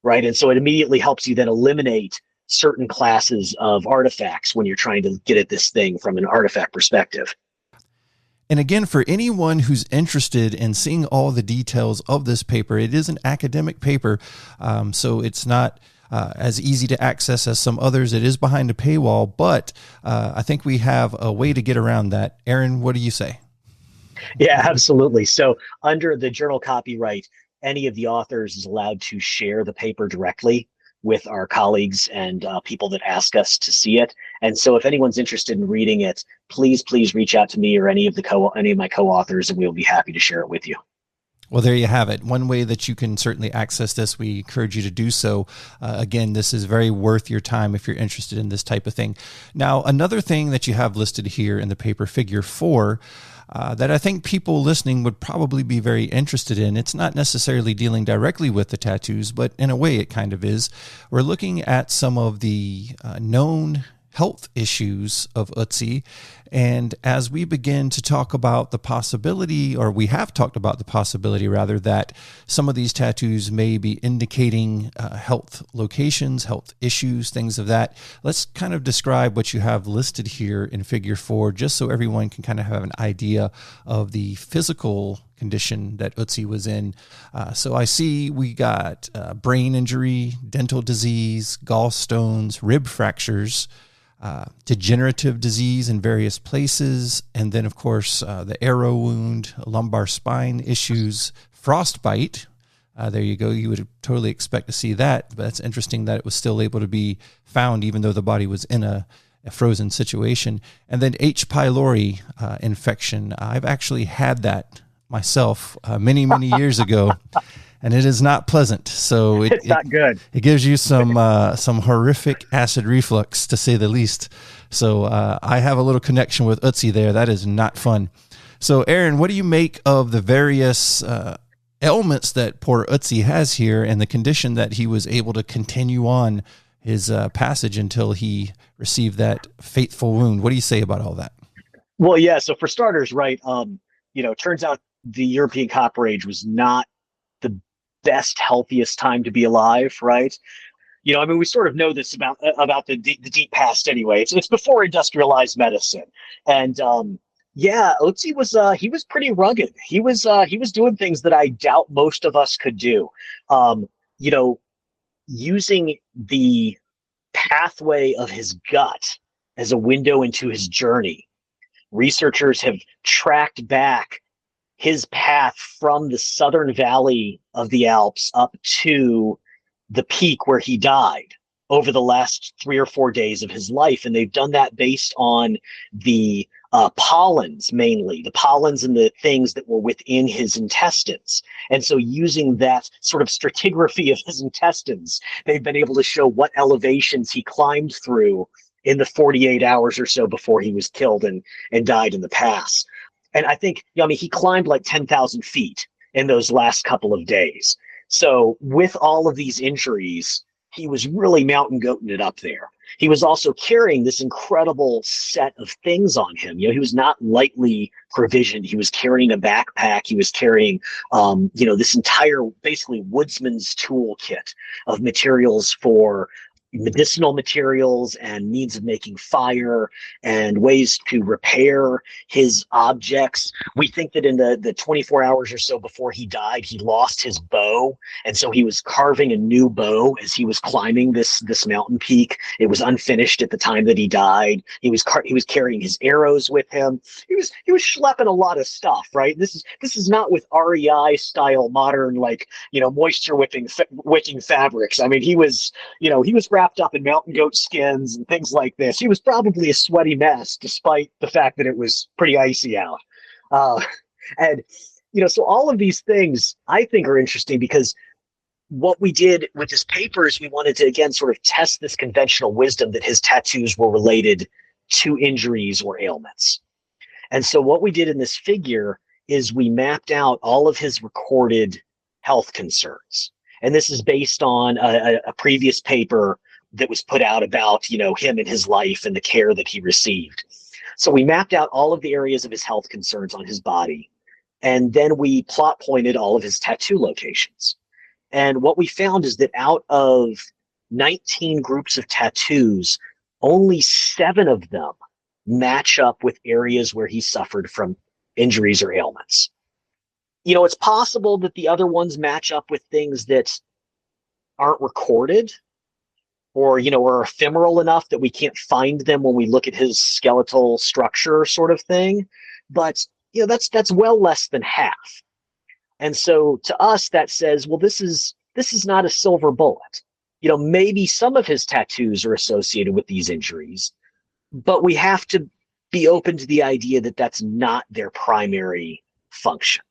right? And so it immediately helps you then eliminate certain classes of artifacts when you're trying to get at this thing from an artifact perspective. And again, for anyone who's interested in seeing all the details of this paper, it is an academic paper, so it's not as easy to access as some others. It is behind a paywall, but I think we have a way to get around that. Aaron, what do you say? Yeah, absolutely. So under the journal copyright, any of the authors is allowed to share the paper directly with our colleagues and people that ask us to see it. And so if anyone's interested in reading it, please reach out to me or any of my co-authors, and we'll be happy to share it with you. Well, there you have it. One way that you can certainly access this, we encourage you to do so. Again, this is very worth your time if you're interested in this type of thing. Now, another thing that you have listed here in the paper, figure 4, that I think people listening would probably be very interested in. It's not necessarily dealing directly with the tattoos, but in a way it kind of is. We're looking at some of the known health issues of Otzi. And as we begin to talk about the possibility, or we have talked about the possibility rather, that some of these tattoos may be indicating health locations, health issues, things of that, let's kind of describe what you have listed here in figure 4, just so everyone can kind of have an idea of the physical condition that Otzi was in. So I see we got brain injury, dental disease, gallstones, rib fractures, degenerative disease in various places, and then of course the arrow wound, lumbar spine issues, frostbite. There you go. You would totally expect to see that, but it's interesting that it was still able to be found even though the body was in a frozen situation. And then H. pylori infection. I've actually had that myself many years ago. And it is not pleasant. So it's not good. It gives you some horrific acid reflux, to say the least. So I have a little connection with Otzi there. That is not fun. So Aaron, what do you make of the various ailments that poor Otzi has here, and the condition that he was able to continue on his passage until he received that fateful wound? What do you say about all that? Well, yeah. So for starters, right, turns out the European Copper Age was not the best, healthiest time to be alive, right? I mean, we sort of know this about the deep past anyway. It's before industrialized medicine, and yeah, Otzi was he was pretty rugged. He was doing things that I doubt most of us could do. You know, using the pathway of his gut as a window into his journey. Researchers have tracked back his path from the southern valley of the Alps up to the peak where he died over the last 3 or 4 days of his life. And they've done that based on the pollens, mainly the pollens and the things that were within his intestines. And so using that sort of stratigraphy of his intestines, they've been able to show what elevations he climbed through in the 48 hours or so before he was killed and died in the pass. And I think, I mean, he climbed like 10,000 feet in those last couple of days. So with all of these injuries, he was really mountain goating it up there. He was also carrying this incredible set of things on him. He was not lightly provisioned. He was carrying a backpack. He was carrying, this entire basically woodsman's toolkit of materials for medicinal materials and means of making fire and ways to repair his objects. We think that in the 24 hours or so before he died, he lost his bow. And so he was carving a new bow as he was climbing this mountain peak. It was unfinished at the time that he died. He was carrying his arrows with him. He was schlepping a lot of stuff, right? This is not with REI style modern, moisture wicking fabrics. I mean, he was wrapped up in mountain goat skins and things like this. He was probably a sweaty mess, despite the fact that it was pretty icy out. So all of these things I think are interesting, because what we did with this paper is we wanted to, again, sort of test this conventional wisdom that his tattoos were related to injuries or ailments. And so what we did in this figure is we mapped out all of his recorded health concerns. And this is based on a previous paper that was put out about, him and his life and the care that he received. So we mapped out all of the areas of his health concerns on his body. And then we plot pointed all of his tattoo locations. And what we found is that out of 19 groups of tattoos, only 7 of them match up with areas where he suffered from injuries or ailments. It's possible that the other ones match up with things that aren't recorded, or are ephemeral enough that we can't find them when we look at his skeletal structure, sort of thing. But that's well less than half. And so to us, that says, well, this is not a silver bullet. Maybe some of his tattoos are associated with these injuries, but we have to be open to the idea that that's not their primary function.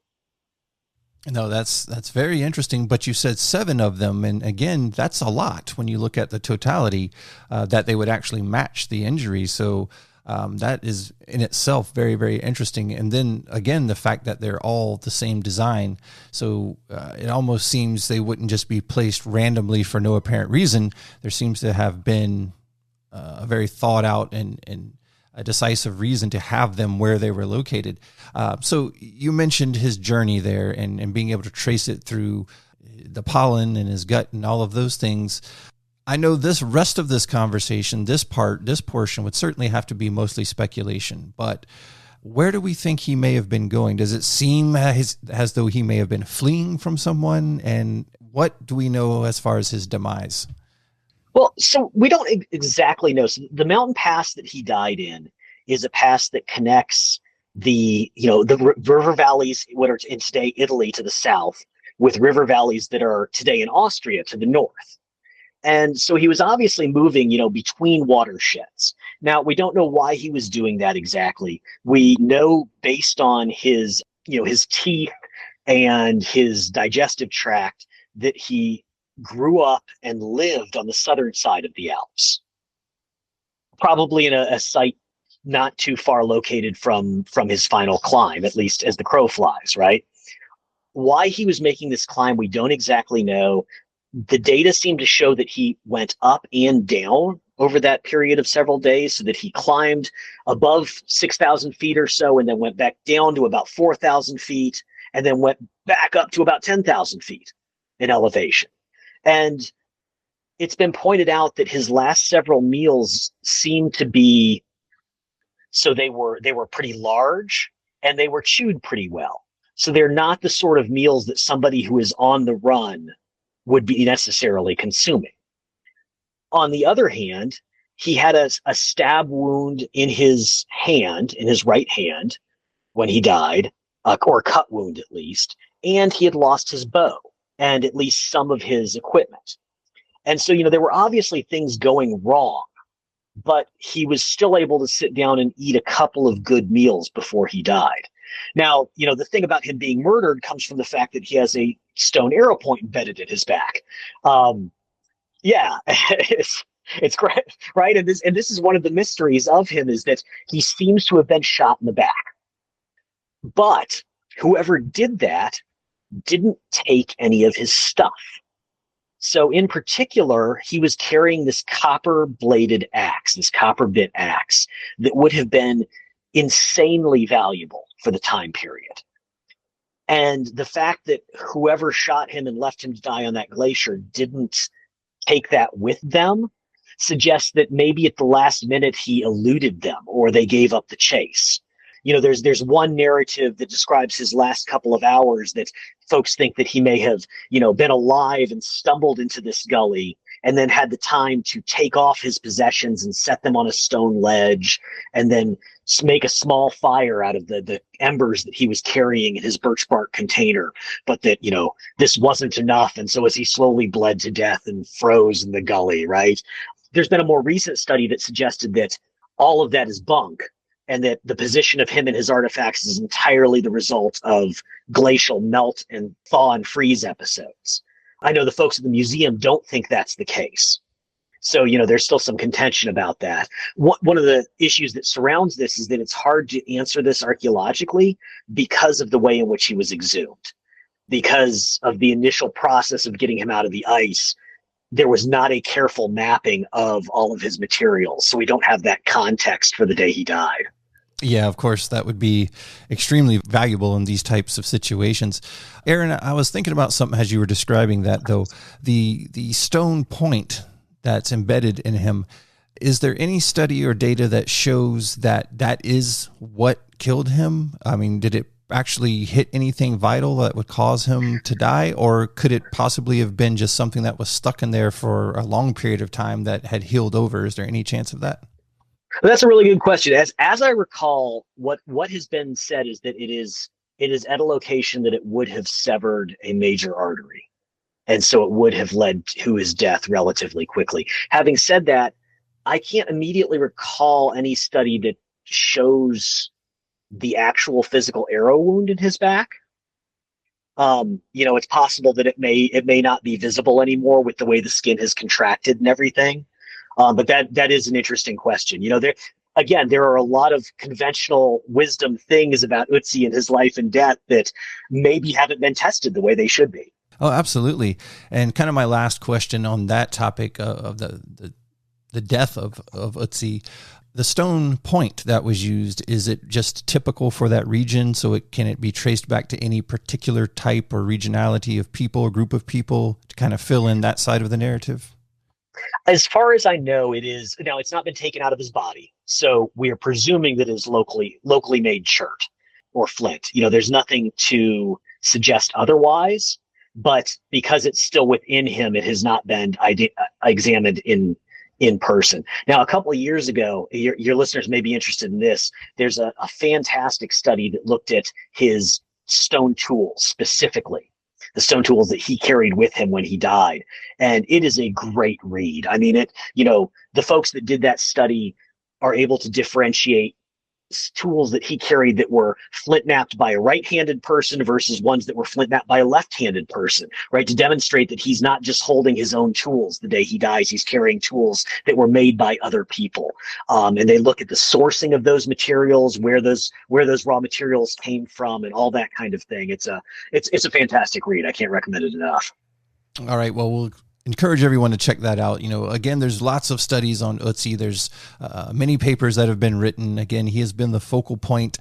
No, that's very interesting. But you said 7 of them, and again, that's a lot when you look at the totality that they would actually match the injury. So that is in itself very, very interesting. And then again, the fact that they're all the same design. So it almost seems they wouldn't just be placed randomly for no apparent reason. There seems to have been a very thought out and a decisive reason to have them where they were located. So you mentioned his journey there and being able to trace it through the pollen in his gut and all of those things. I know this rest of this conversation, this portion would certainly have to be mostly speculation, but where do we think he may have been going? Does it seem as though he may have been fleeing from someone? And what do we know as far as his demise? Well, so we don't exactly know. So the mountain pass that he died in is a pass that connects the river valleys, what are in today Italy, to the south, with river valleys that are today in Austria to the north. And so he was obviously moving, between watersheds. Now, we don't know why he was doing that exactly. We know based on his teeth and his digestive tract that he grew up and lived on the southern side of the Alps, probably in a site not too far located from his final climb, at least as the crow flies, right? Why he was making this climb, we don't exactly know. The data seem to show that he went up and down over that period of several days, so that he climbed above 6,000 feet or so and then went back down to about 4,000 feet and then went back up to about 10,000 feet in elevation. And it's been pointed out that his last several meals seemed to be, so they were pretty large and they were chewed pretty well. So they're not the sort of meals that somebody who is on the run would be necessarily consuming. On the other hand, he had a stab wound in his hand, in his right hand, when he died, or a cut wound at least, and he had lost his bow and at least some of his equipment. And so, there were obviously things going wrong, but he was still able to sit down and eat a couple of good meals before he died. Now, the thing about him being murdered comes from the fact that he has a stone arrow point embedded in his back. It's great, right? And this is one of the mysteries of him, is that he seems to have been shot in the back. But whoever did that didn't take any of his stuff. So in particular, he was carrying this copper-bladed axe, this copper bit axe, that would have been insanely valuable for the time period. And the fact that whoever shot him and left him to die on that glacier didn't take that with them suggests that maybe at the last minute he eluded them, or they gave up the chase. There's one narrative that describes his last couple of hours that folks think that he may have, been alive and stumbled into this gully and then had the time to take off his possessions and set them on a stone ledge and then make a small fire out of the embers that he was carrying in his birch bark container. But that, this wasn't enough. And so as he slowly bled to death and froze in the gully, right? There's been a more recent study that suggested that all of that is bunk, and that the position of him and his artifacts is entirely the result of glacial melt and thaw and freeze episodes. I know the folks at the museum don't think that's the case. So, there's still some contention about that. One of the issues that surrounds this is that it's hard to answer this archaeologically because of the way in which he was exhumed. Because of the initial process of getting him out of the ice, there was not a careful mapping of all of his materials. So we don't have that context for the day he died. Yeah, of course, that would be extremely valuable in these types of situations. Aaron, I was thinking about something as you were describing that, though. The stone point that's embedded in him, is there any study or data that shows that that is what killed him? I mean, did it actually hit anything vital that would cause him to die? Or could it possibly have been just something that was stuck in there for a long period of time that had healed over? Is there any chance of that? That's a really good question. As I recall, what has been said is that it is at a location that it would have severed a major artery. And so it would have led to his death relatively quickly. Having said that, I can't immediately recall any study that shows the actual physical arrow wound in his back. It's possible that it may not be visible anymore with the way the skin has contracted and everything. But that is an interesting question. There are a lot of conventional wisdom things about Otzi and his life and death that maybe haven't been tested the way they should be. Oh, absolutely. And kind of my last question on that topic of the death of Otzi, the stone point that was used, is it just typical for that region? So can it be traced back to any particular type or regionality of people or group of people to kind of fill in that side of the narrative? As far as I know, it is. Now, it's not been taken out of his body, so we are presuming that it is locally made chert or flint. There's nothing to suggest otherwise, but because it's still within him, it has not been examined in person. Now, a couple of years ago, your listeners may be interested in this. There's a fantastic study that looked at his stone tools specifically, the stone tools that he carried with him when he died. And it is a great read. I mean, the folks that did that study are able to differentiate tools that he carried that were flint knapped by a right-handed person versus ones that were flint knapped by a left-handed person, right? To demonstrate that he's not just holding his own tools the day he dies, he's carrying tools that were made by other people. And they look at the sourcing of those materials, where those raw materials came from, and all that kind of thing. It's a fantastic read. I can't recommend it enough. All right. Well, we'll encourage everyone to check that out. Again, there's lots of studies on Otzi. There's many papers that have been written. Again, he has been the focal point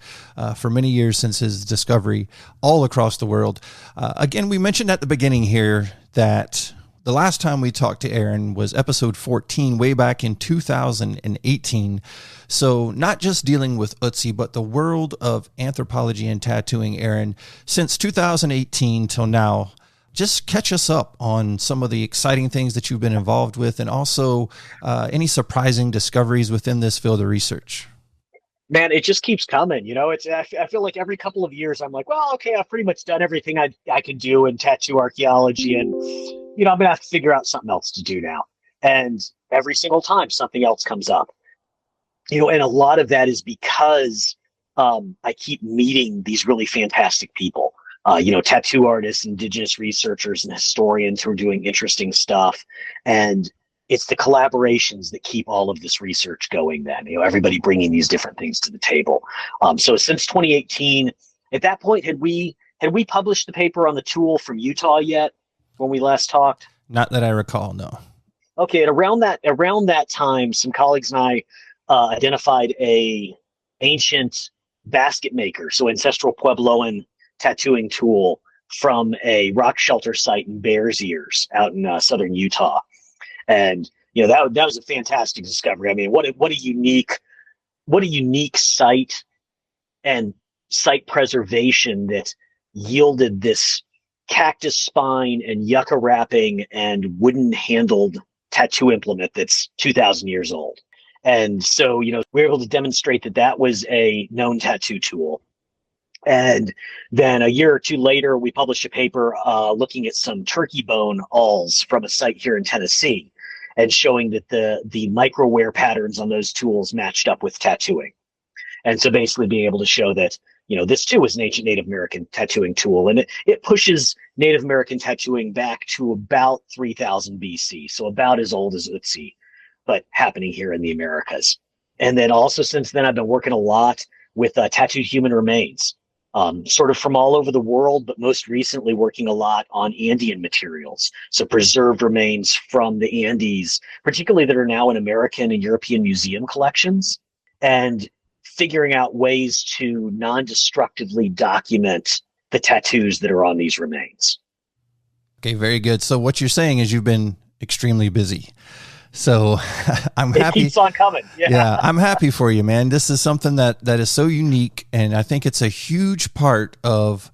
for many years since his discovery all across the world. Again, we mentioned at the beginning here that the last time we talked to Aaron was episode 14, way back in 2018. So not just dealing with Otzi, but the world of anthropology and tattooing, Aaron, since 2018 till now. Just catch us up on some of the exciting things that you've been involved with, and also any surprising discoveries within this field of research. Man, it just keeps coming. I feel like every couple of years I'm like, well, okay, I've pretty much done everything I can do in tattoo archaeology, and I'm gonna have to figure out something else to do now. And every single time something else comes up, and a lot of that is because I keep meeting these really fantastic people. Tattoo artists, indigenous researchers, and historians who are doing interesting stuff. And it's the collaborations that keep all of this research going then, everybody bringing these different things to the table. So since 2018, at that point, had we published the paper on the tool from Utah yet when we last talked? Not that I recall, no. Okay, and around that time, some colleagues and I identified a ancient basket maker, so ancestral Puebloan tattooing tool from a rock shelter site in Bears Ears out in southern Utah. And that was a fantastic discovery. I mean, what a unique site and site preservation that yielded this cactus spine and yucca wrapping and wooden handled tattoo implement that's 2,000 years old. And so we were able to demonstrate that was a known tattoo tool. And then a year or two later, we published a paper looking at some turkey bone awls from a site here in Tennessee, and showing that the micro wear patterns on those tools matched up with tattooing. And so basically being able to show that, this too is an ancient Native American tattooing tool. And it pushes Native American tattooing back to about 3000 BC. So about as old as Otzi, but happening here in the Americas. And then also since then, I've been working a lot with tattooed human remains. Sort of from all over the world, but most recently working a lot on Andean materials. So preserved remains from the Andes, particularly that are now in American and European museum collections, and figuring out ways to non-destructively document the tattoos that are on these remains. Okay, very good. So what you're saying is you've been extremely busy. So I'm happy. It keeps on coming. Yeah, I'm happy for you, man. This is something that is so unique, and I think it's a huge part of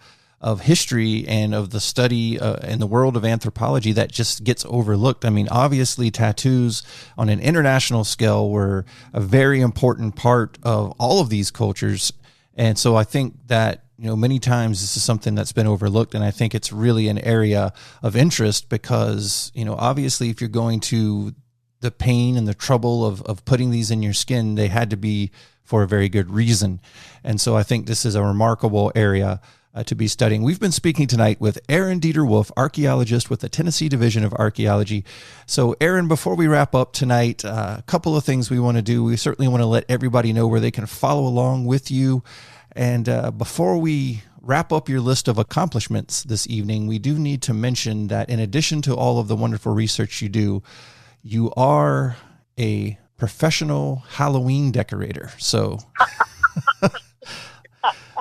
history and of the study in the world of anthropology that just gets overlooked. I mean, obviously, tattoos on an international scale were a very important part of all of these cultures, and so I think that many times this is something that's been overlooked, and I think it's really an area of interest because obviously, if you're going to the pain and the trouble of putting these in your skin, they had to be for a very good reason. And so I think this is a remarkable area to be studying. We've been speaking tonight with Aaron Deter-Wolf, archaeologist with the Tennessee Division of Archaeology. So Aaron, before we wrap up tonight, a couple of things we want to do. We certainly want to let everybody know where they can follow along with you. And before we wrap up your list of accomplishments this evening, we do need to mention that in addition to all of the wonderful research you do, you are a professional Halloween decorator. So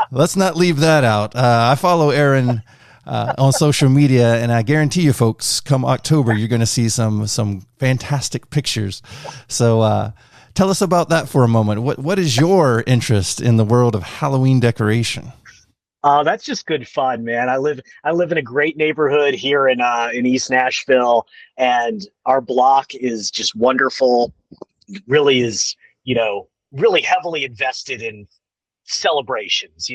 let's not leave that out. I follow Aaron on social media, and I guarantee you folks, come October, you're going to see some fantastic pictures. So tell us about that for a moment. What is your interest in the world of Halloween decoration? That's just good fun, man. I live in a great neighborhood here in East Nashville, and our block is just wonderful. Really is, really heavily invested in celebrations,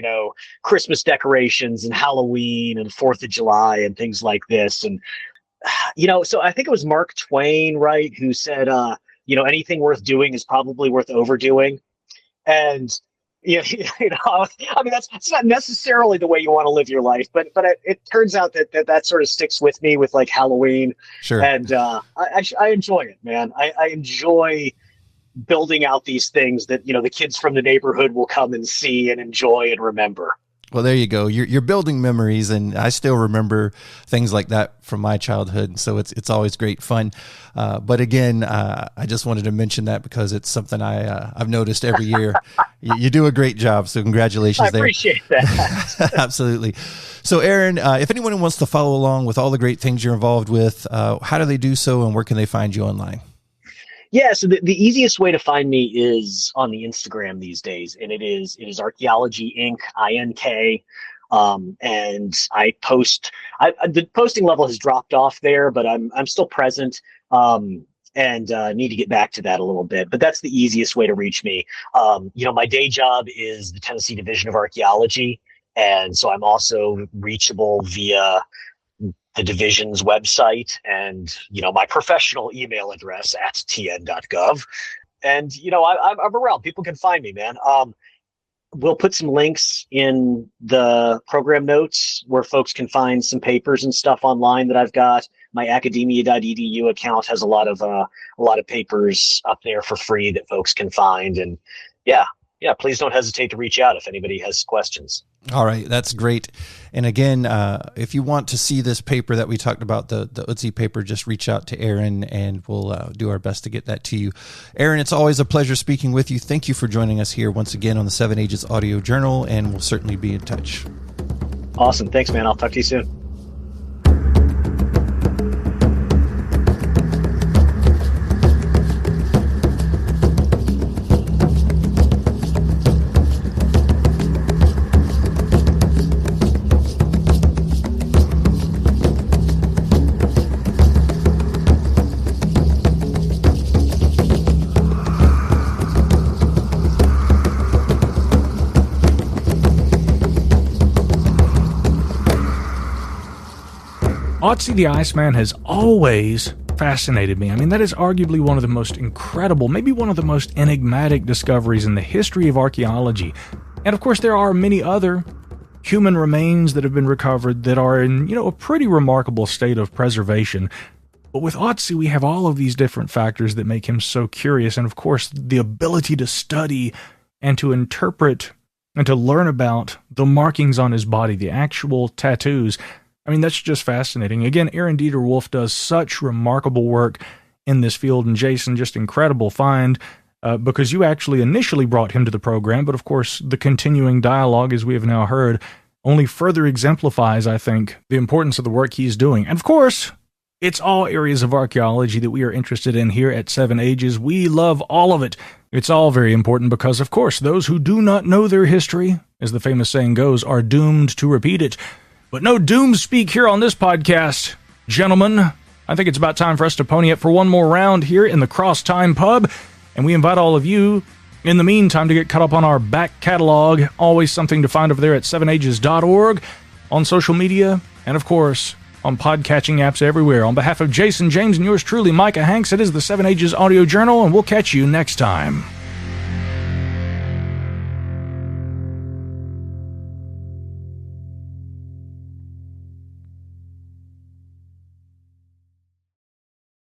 Christmas decorations and Halloween and 4th of July and things like this. And, so I think it was Mark Twain, right, who said, anything worth doing is probably worth overdoing. And I mean, that's not necessarily the way you want to live your life, but it turns out that sort of sticks with me with like Halloween. Sure. And I enjoy it, man. I enjoy building out these things that, the kids from the neighborhood will come and see and enjoy and remember. Well, there you go. You're building memories, and I still remember things like that from my childhood. So it's always great fun. But again, I just wanted to mention that because it's something I've noticed every year. You do a great job. So congratulations there. I appreciate that. Absolutely. So Aaron, if anyone wants to follow along with all the great things you're involved with, how do they do so, and where can they find you online? Yeah, so the easiest way to find me is on the Instagram these days, and it is Archaeology Inc. INK. And I post. The posting level has dropped off there, but I'm still present. And need to get back to that a little bit. But that's the easiest way to reach me. My day job is the Tennessee Division of Archaeology, and so I'm also reachable via the division's website and, my professional email address at tn.gov. And, I'm around. People can find me, man. We'll put some links in the program notes where folks can find some papers and stuff online that I've got. My academia.edu account has a lot of papers up there for free that folks can find. And yeah, please don't hesitate to reach out if anybody has questions. All right, that's great. And again, if you want to see this paper that we talked about, the Otzi paper, just reach out to Aaron, and we'll do our best to get that to you. Aaron, it's always a pleasure speaking with you. Thank you for joining us here once again on the 7AGES Audio Journal, and we'll certainly be in touch. Awesome. Thanks, man. I'll talk to you soon. Otzi the Iceman has always fascinated me. I mean, that is arguably one of the most incredible, maybe one of the most enigmatic discoveries in the history of archaeology. And of course, there are many other human remains that have been recovered that are in, a pretty remarkable state of preservation. But with Otzi, we have all of these different factors that make him so curious. And of course, the ability to study and to interpret and to learn about the markings on his body, the actual tattoos. I mean, that's just fascinating. Again, Aaron Deter-Wolf does such remarkable work in this field, and Jason, just incredible find, because you actually initially brought him to the program, but of course, the continuing dialogue, as we have now heard, only further exemplifies, I think, the importance of the work he's doing. And of course, it's all areas of archaeology that we are interested in here at 7AGES. We love all of it. It's all very important because, of course, those who do not know their history, as the famous saying goes, are doomed to repeat it. But no doom speak here on this podcast, gentlemen. I think it's about time for us to pony up for one more round here in the Cross Time Pub, and we invite all of you, in the meantime, to get caught up on our back catalog. Always something to find over there at 7ages.org, on social media, and of course, on podcatching apps everywhere. On behalf of Jason James and yours truly, Micah Hanks, it is the 7AGES Audio Journal, and we'll catch you next time.